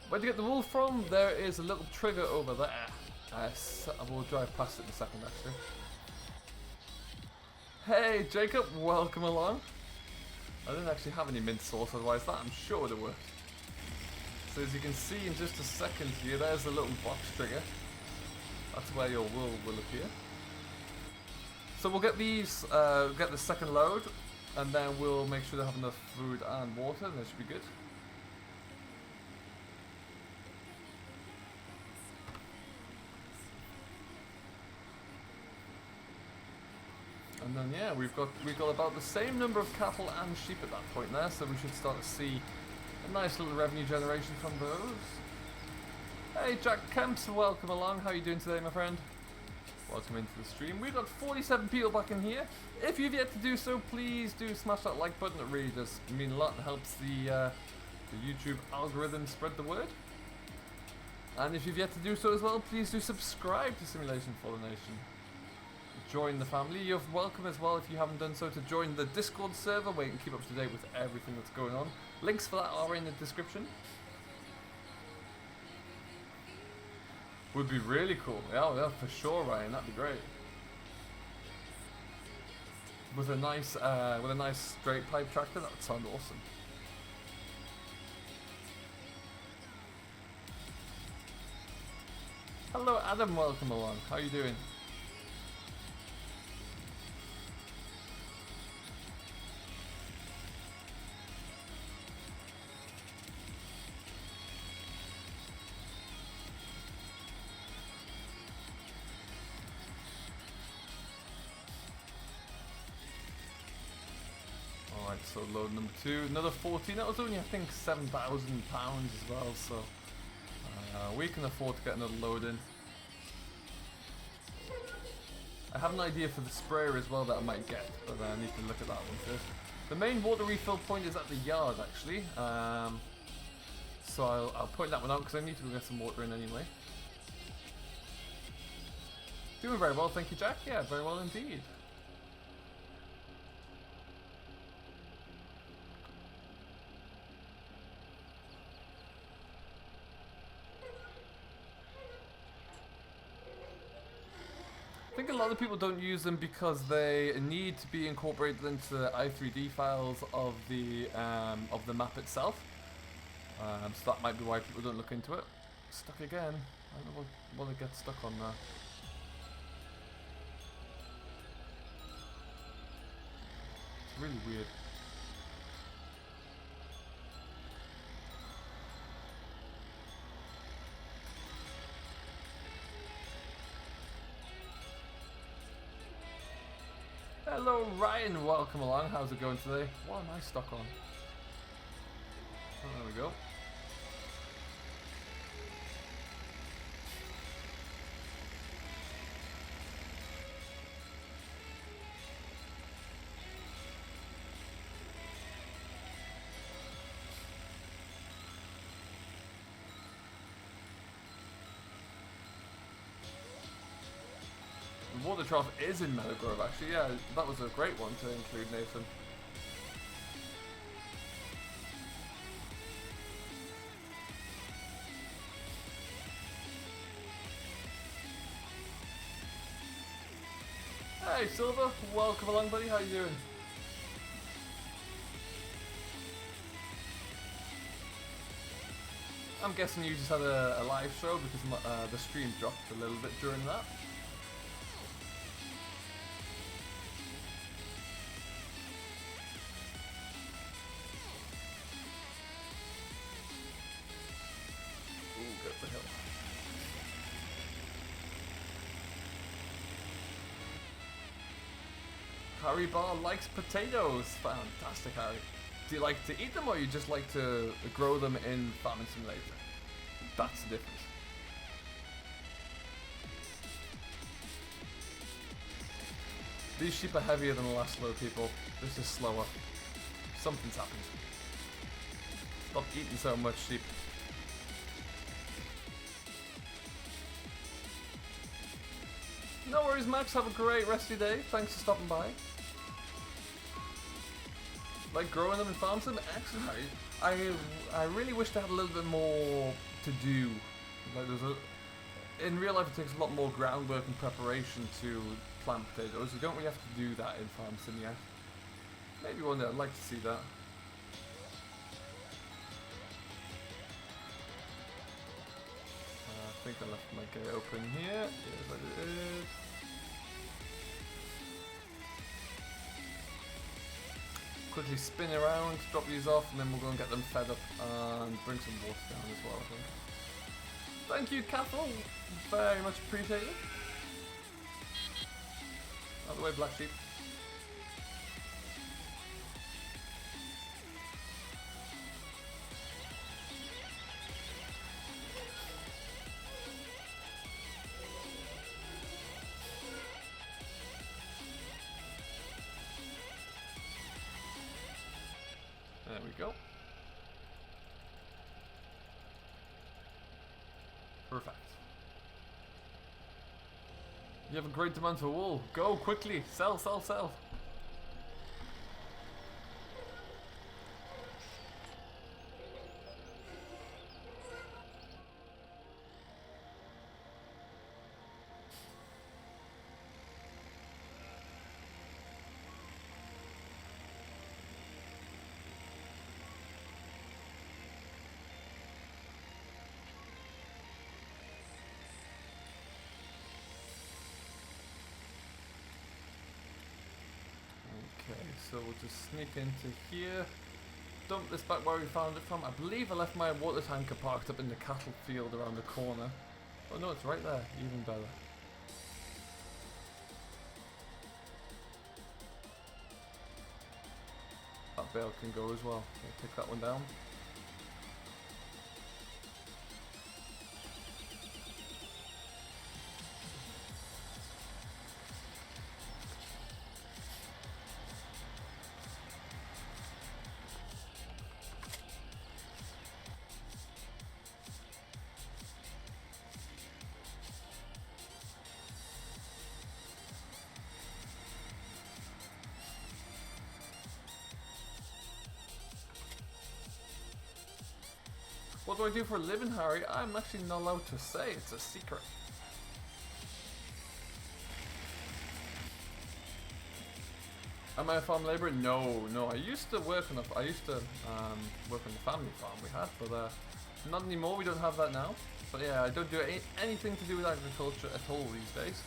Speaker 1: Where'd you get the wool from? There is a little trigger over there. We'll drive past it in a second actually. Hey Jacob, welcome along. I didn't actually have any mint sauce, otherwise that I'm sure would have worked. So as you can see in just a second here, there's the little box trigger. That's where your wool will appear. So we'll get these, get the second load, and then we'll make sure they have enough food and water, and that should be good. And then yeah, we've got about the same number of cattle and sheep at that point there, so we should start to see a nice little revenue generation from those. Hey Jack Kemps, welcome along. How are you doing today, my friend? Welcome into the stream. We've got 47 people back in here. If you've yet to do so, please do smash that like button. It really does mean a lot and helps the YouTube algorithm spread the word. And if you've yet to do so as well, please do subscribe to Simulation for the Nation. Join the family. You're welcome as well, if you haven't done so, to join the Discord server where you can keep up to date with everything that's going on. Links for that are in the description. Would be really cool. Yeah, for sure, Ryan. That'd be great. With a nice straight pipe tractor, that would sound awesome. Hello, Adam. Welcome along. How are you doing? Alright, so load number 2, another 14. That was only, I think, £7,000 as well, so we can afford to get another load in. I have an idea for the sprayer as well that I might get, but I need to look at that one first. The main water refill point is at the yard, actually, so I'll point that one out because I need to go get some water in anyway. Doing very well, thank you, Jack. Yeah, very well indeed. I think a lot of people don't use them because they need to be incorporated into the i3D files of the map itself. So that might be why people don't look into it. Stuck again. I don't know what I get stuck on there. It's really weird. Hello Ryan, welcome along. How's it going today? What am I stuck on? Oh, there we go. The water trough is in Meadowgrove actually, yeah, that was a great one to include, Nathan. Hey Silver, welcome along buddy, how you doing? I'm guessing you just had a live show because the stream dropped a little bit during that. Harry Bar likes potatoes. Fantastic, Harry. Do you like to eat them or you just like to grow them in Farming Simulator? That's the difference. These sheep are heavier than the last load, people. This is slower. Something's happened. Stop eating so much, sheep. No worries, Max. Have a great rest of your day. Thanks for stopping by. Like growing them in Farm Sim? Excellent. I really wish they had a little bit more to do. Like in real life it takes a lot more groundwork and preparation to plant potatoes. You don't really have to do that in Farm Sim yet. Maybe one day I'd like to see that. I think I left my gate open here. Yes, I did. Quickly spin around, drop these off, and then we'll go and get them fed up and bring some water down as well, I think. Thank you, Cathal. Very much appreciated. Out of the way, black sheep. There we go. Perfect. You have a great demand for wool. Go quickly. Sell, sell, sell. Okay, so we'll just sneak into here, dump this back where we found it from. I believe I left my water tanker parked up in the cattle field around the corner. Oh no, it's right there, even better. That bale can go as well. I'll take that one down. do I do for a living, Harry? I'm actually not allowed to say. It's a secret. Am I a farm labourer? No, no. I used to work on the family farm we had, but not anymore. We don't have that now. But yeah, I don't do anything to do with agriculture at all these days.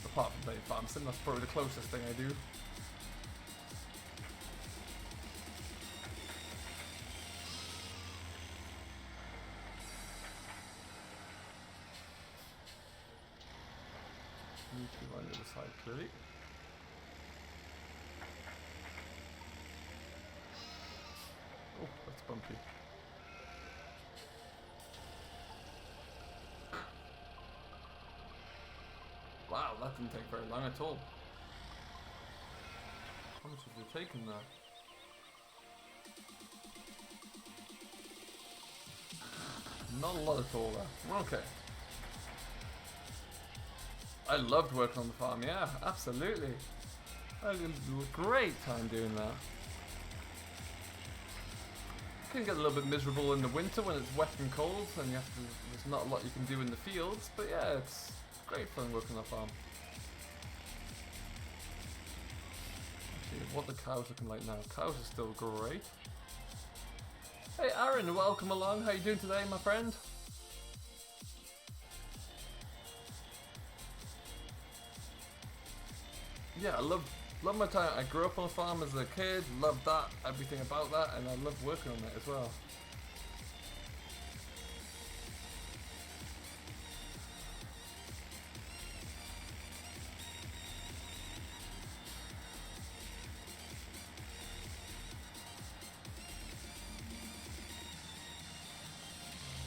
Speaker 1: Apart from playing farm sim, that's probably the closest thing I do. Need to go on the other side clearly. Oh, that's bumpy. Wow, that didn't take very long at all. How much have you taken there? Not a lot at all there. Okay. I loved working on the farm, yeah, absolutely. I had a great time doing that. Can get a little bit miserable in the winter when it's wet and cold and there's not a lot you can do in the fields, but yeah, it's great fun working on the farm. Actually, what the cows looking like now? Cows are still great. Hey Aaron, welcome along. How you doing today, my friend? Yeah, I love my time. I grew up on a farm as a kid, loved that, everything about that, and I love working on it as well.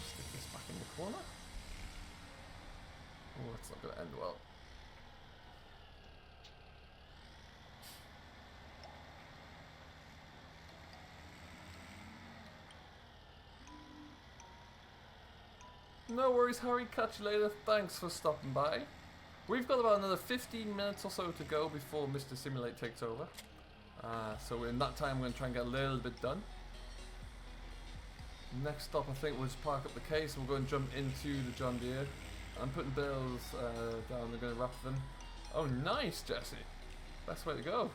Speaker 1: Stick this back in the corner. Oh, that's not going to end well. No worries, Harry. Catch you later. Thanks for stopping by. We've got about another 15 minutes or so to go before Mr. Simulate takes over. So in that time, we're going to try and get a little bit done. Next stop, I think, we'll just park up the case and we'll go and jump into the John Deere. I'm putting bales down. They're going to wrap them. Oh, nice, Jesse. Best way to go.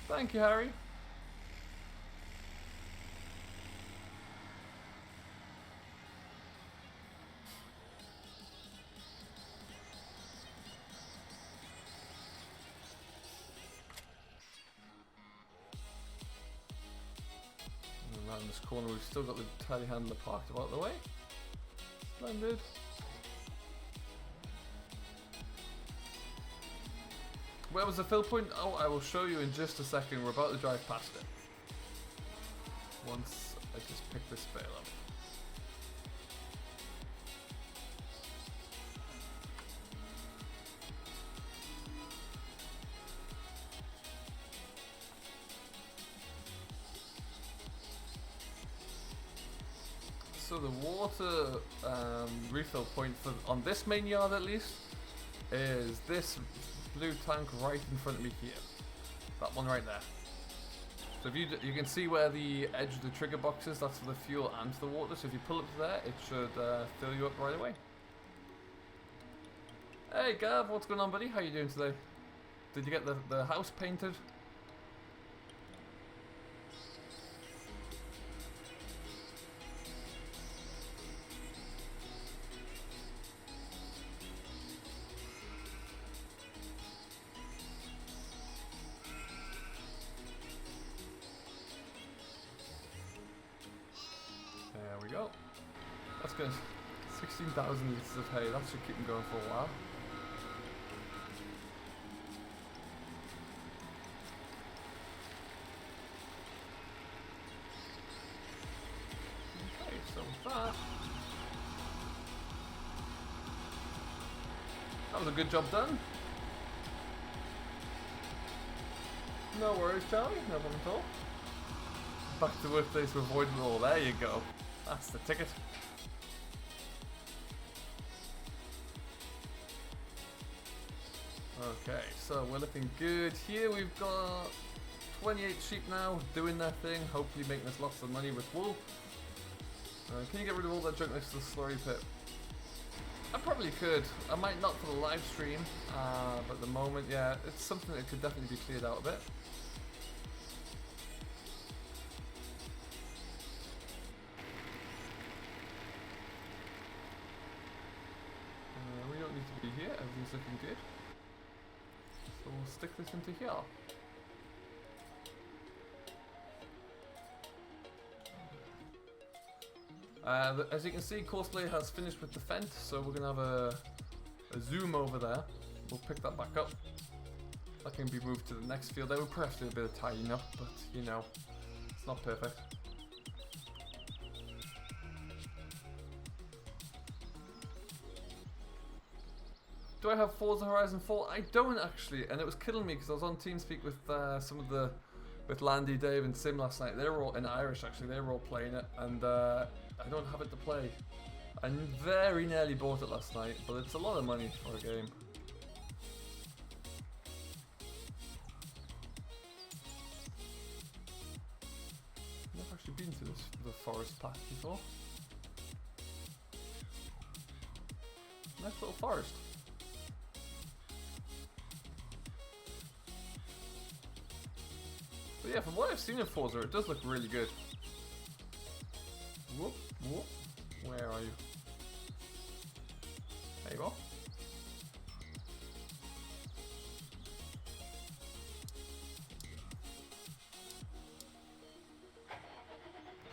Speaker 1: Thank you, Harry. Around this corner, we've still got the telehandler parked about the way. Splendid. Where was the fill point? Oh, I will show you in just a second. We're about to drive past it. Once I just pick this bale up. So the water refill point on this main yard at least is this blue tank right in front of me here. That one right there. So if you can see where the edge of the trigger box is, that's for the fuel and the water. So if you pull up to there, it should fill you up right away. Hey Gav, what's going on, buddy? How you doing today? Did you get the house painted? There we go. That's good. 16,000 litres of hay. That should keep them going for a while. Okay, so that was a good job done. No worries, Charlie. No problem at all. Back to workplace to avoid it all. There you go. That's the ticket. Okay, so we're looking good here. We've got 28 sheep now doing their thing, hopefully making us lots of money with wool. Can you get rid of all that junk next to the slurry pit? I probably could. I might not for the live stream, but at the moment, yeah, it's something that could definitely be cleared out a bit. We don't need to be here, everything's looking good. So we'll stick this into here. As you can see, Courseplay has finished with the fence, so we're going to have a zoom over there. We'll pick that back up. That can be moved to the next field. There will probably have to do a bit of tidying up, but you know, it's not perfect. Do I have Forza Horizon 4? I don't actually, and it was killing me because I was on TeamSpeak with with Landy, Dave, and Sim last night. They were all in Irish actually. They were all playing it, and I don't have it to play. I very nearly bought it last night, but it's a lot of money for a game. I've never actually been to the forest path before. Nice little forest. But yeah, from what I've seen of Forza, it does look really good. Whoop, whoop. Where are you? There you go.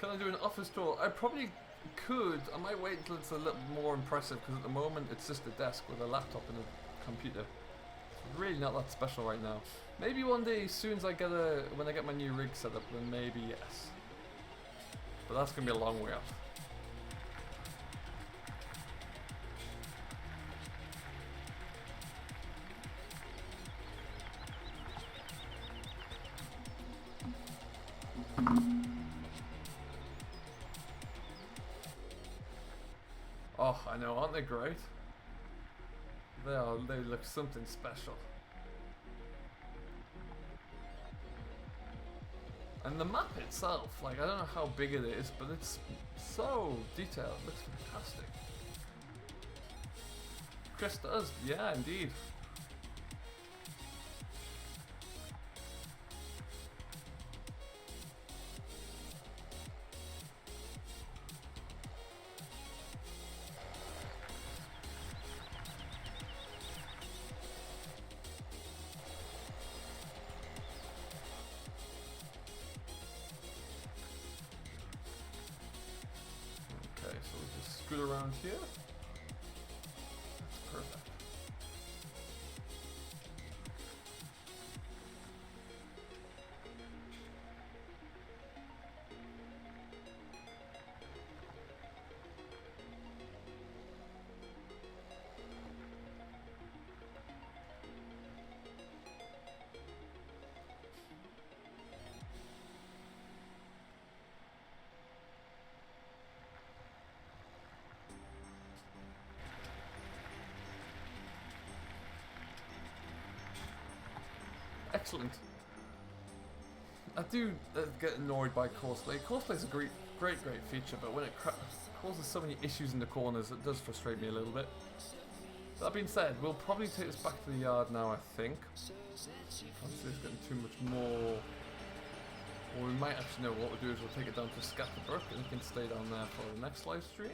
Speaker 1: Can I do an office tour? I probably could. I might wait until it's a little more impressive because at the moment it's just a desk with a laptop and a computer. It's really not that special right now. Maybe one day, as soon as when I get my new rig set up, then maybe yes. But that's gonna be a long way off. Oh, I know, aren't they great? They look something special. And the map itself, like, I don't know how big it is, but it's so detailed. It looks fantastic. Chris does, yeah, indeed. Okay, so we just scoot around here. That's perfect. Excellent. I do get annoyed by Courseplay. Courseplay is a great feature, but when it causes so many issues in the corners, it does frustrate me a little bit. That being said, we'll probably take this back to the yard now, I think. Can't see it's getting too much more. Or we might actually know what we'll do is we'll take it down to Scatterbrook and it can stay down there for the next live stream.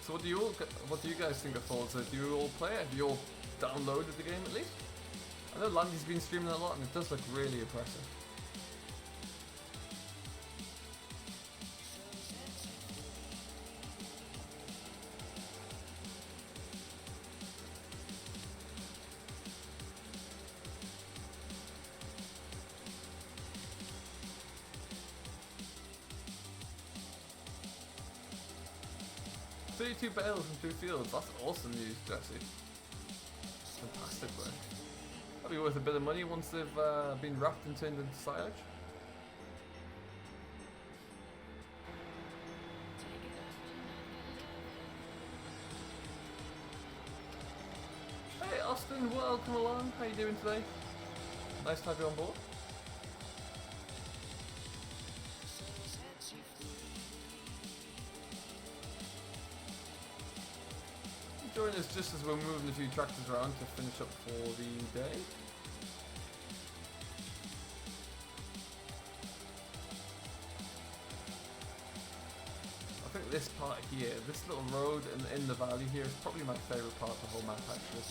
Speaker 1: So what do you guys think of Forza? Do you all play it? Have you all downloaded the game at least? I know Landy's been streaming a lot and it does look really impressive. 32 bales in 2 fields. That's awesome news, Jesse. Fantastic work. That'll be worth a bit of money once they've been wrapped and turned into silage. Hey Austin, welcome along. How you doing today? Nice to have you on board. Join us just as we're moving a few tractors around to finish up for the day. I think this part here, this little road in the valley here is probably my favourite part of the whole map actually.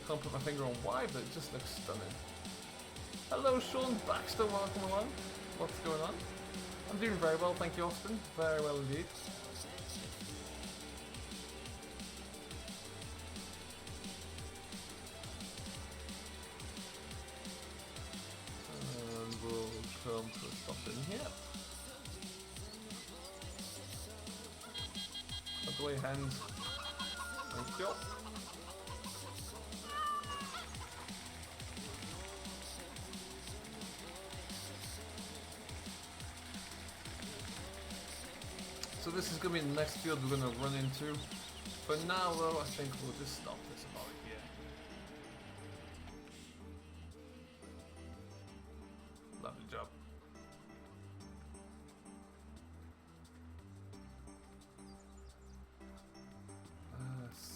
Speaker 1: Can't put my finger on why, but it just looks stunning. Hello Sean Baxter, welcome along. What's going on? I'm doing very well, thank you Austin. Very well indeed. Come to a stop in here. Out the way, hands. Thank you. So this is going to be the next field we're going to run into. For now though, I think we'll just stop this about here. Lovely job.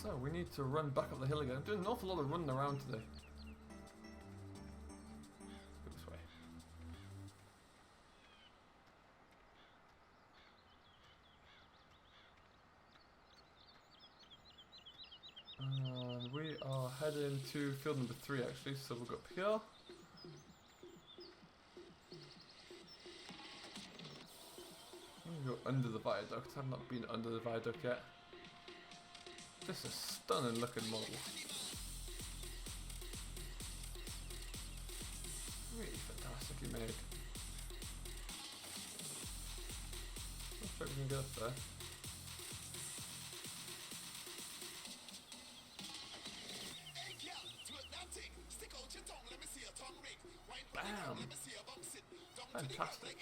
Speaker 1: So we need to run back up the hill again. I'm doing an awful lot of running around today. Go this way. And we are heading to field number 3 actually, so we'll go up here. I'm going to go under the viaduct. I've not been under the viaduct yet. This is a stunning looking model. Really fantastically made. Let's try if we can get up there. Bam! Fantastic.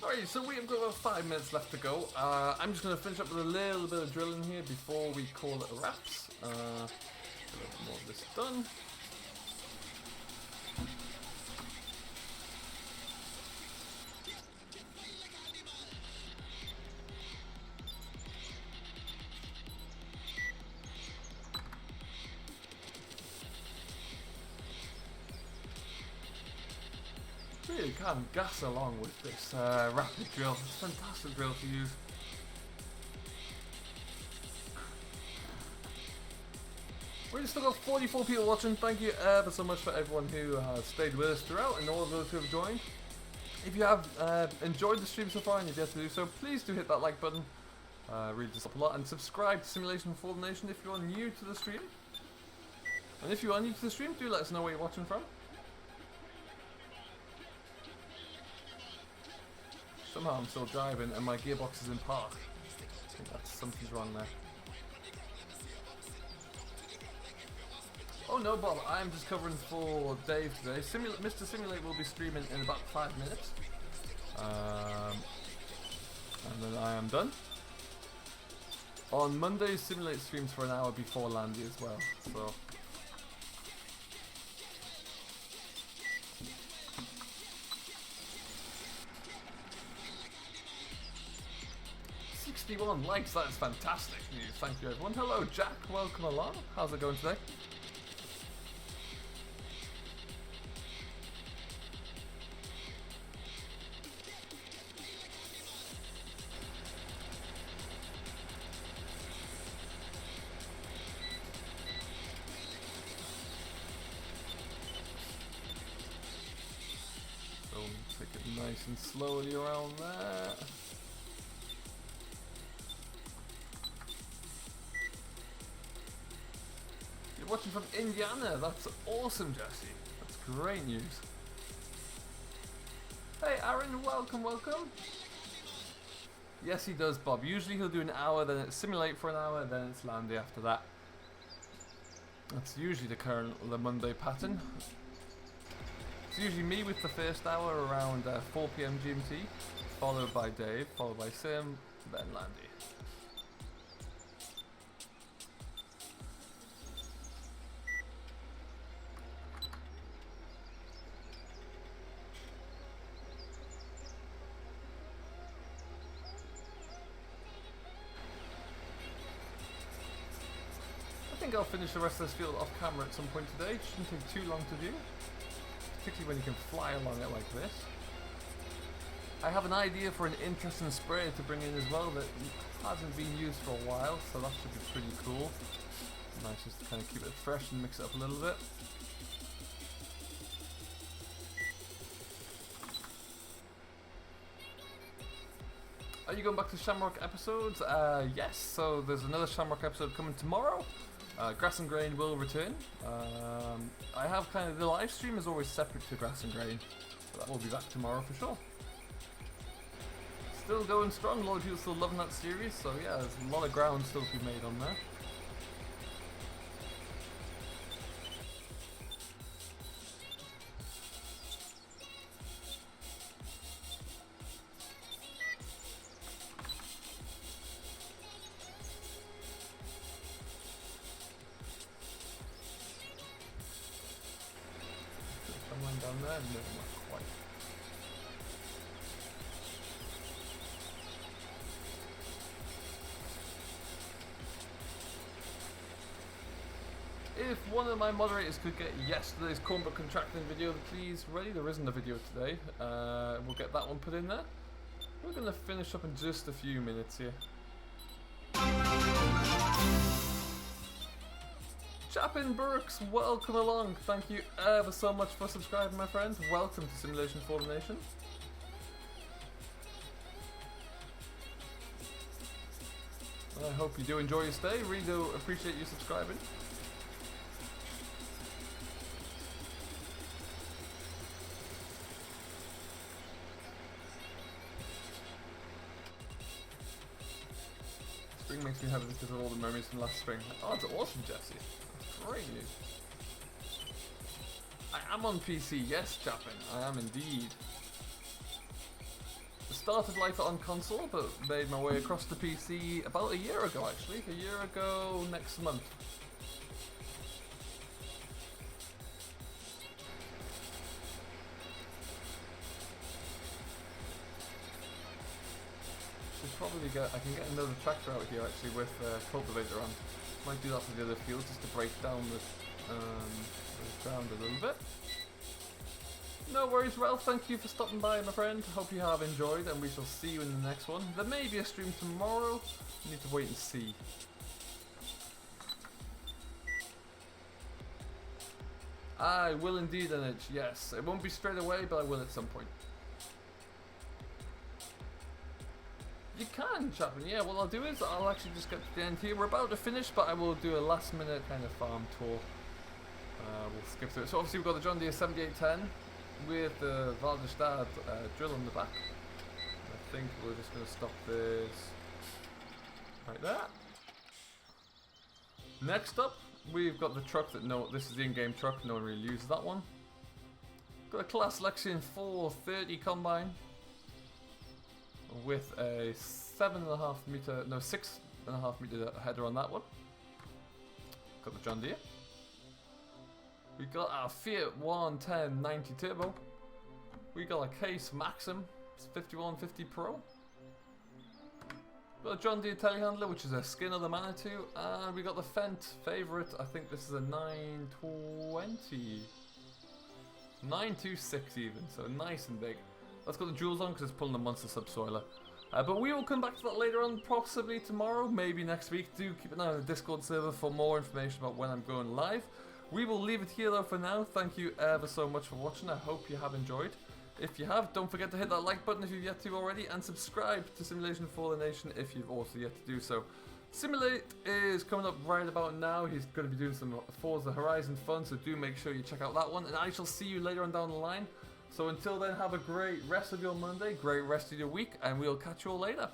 Speaker 1: Alright, so we have got about 5 minutes left to go. I'm just going to finish up with a little bit of drilling here before we call it a wraps. A little more of this done. Really can gas along with this rapid drill. It's a fantastic drill to use. We've still got 44 people watching. Thank you ever so much for everyone who has stayed with us throughout and all of those who have joined. If you have enjoyed the stream so far and you've yet to do so, please do hit that like button. Really does help a lot. And subscribe to Simulation for the Nation if you're new to the stream. And if you are new to the stream, do let us know where you're watching from. Somehow I'm still driving and my gearbox is in park. I think something's wrong there. Oh no, Bob, I'm just covering for Dave today. Mr. Simulate will be streaming in about 5 minutes. And then I am done. On Monday, Simulate streams for an hour before Landy as well. So. Likes, that is fantastic news. Thank you everyone. Hello Jack, welcome along. How's it going today? So take it nice and slowly around there. Watching from Indiana, that's awesome, Jesse. That's great news. Aaron, welcome, welcome. Yes, he does, Bob. Usually he'll do an hour, then it's simulate for an hour, then it's land day after that. That's usually the Monday pattern. It's usually me with the first hour around 4 PM GMT, followed by Dave, followed by Sim, then Landy. I think I'll finish the rest of this field off camera at some point today. It shouldn't take too long to do, particularly when you can fly along it like this. I have an idea for an interesting spray to bring in as well that hasn't been used for a while, so that should be pretty cool. Nice just to kind of keep it fresh and mix it up a little bit. Are you going back to Shamrock episodes? Yes, so there's another Shamrock episode coming tomorrow. Grass and Grain will return. I have kind of the live stream is always separate to Grass and Grain, so that will be back tomorrow for sure. Still going strong, a lot of people still loving that series, so yeah, there's a lot of ground still to be made on there. Someone down there? No, not quite. If one of my moderators could get yesterday's cornbread contracting video, please ready. There isn't a video today. We'll get that one put in there. We're going to finish up in just a few minutes here. Chapin Burks, welcome along. Thank you ever so much for subscribing, my friend. Welcome to Simulation for the Nation. I hope you do enjoy your stay. Really do appreciate you subscribing. Spring makes me happy because of all the memories from last spring. Oh, that's awesome, Jesse. That's great news. I am on PC, yes, Chapin. I am indeed. I started life on console, but made my way across to PC about a year ago, actually. A year ago next month. Probably I can get another tractor out here actually with cultivator on. Might do that for the other field just to break down the ground a little bit. No worries, Ralph. Thank you for stopping by, my friend. Hope you have enjoyed, and we shall see you in the next one. There may be a stream tomorrow. We need to wait and see. I will indeed, NH. Yes, it won't be straight away, but I will at some point. You can, Chapman. Yeah, what I'll do is I'll actually just get to the end here. We're about to finish, but I will do a last minute kind of farm tour. We'll skip through it. So obviously we've got the John Deere 7810 with the Valdestad drill on the back. I think we're just going to stop this right there. Next up, we've got the truck that this is the in-game truck. No one really uses that one. Got a Class Lexion 430 combine with a 6.5 meter header on that one. Got the John Deere. We got our Fiat 110 90 Turbo. We got a Case Maxim 5150 Pro. Got a John Deere telehandler, which is a skin of the Manitou, and we got the Fendt favourite. I think this is a 920, 926 even, so nice and big. That's got the jewels on because it's pulling a monster subsoiler. But we will come back to that later on, possibly tomorrow, maybe next week. Do keep an eye on the Discord server for more information about when I'm going live. We will leave it here though for now. Thank you ever so much for watching. I hope you have enjoyed. If you have, don't forget to hit that like button if you've yet to already, and subscribe to Simulation for the Nation if you've also yet to do so. Simulate is coming up right about now. He's going to be doing some Forza Horizon fun, so do make sure you check out that one. And I shall see you later on down the line So until then, have a great rest of your Monday, great rest of your week, and we'll catch you all later.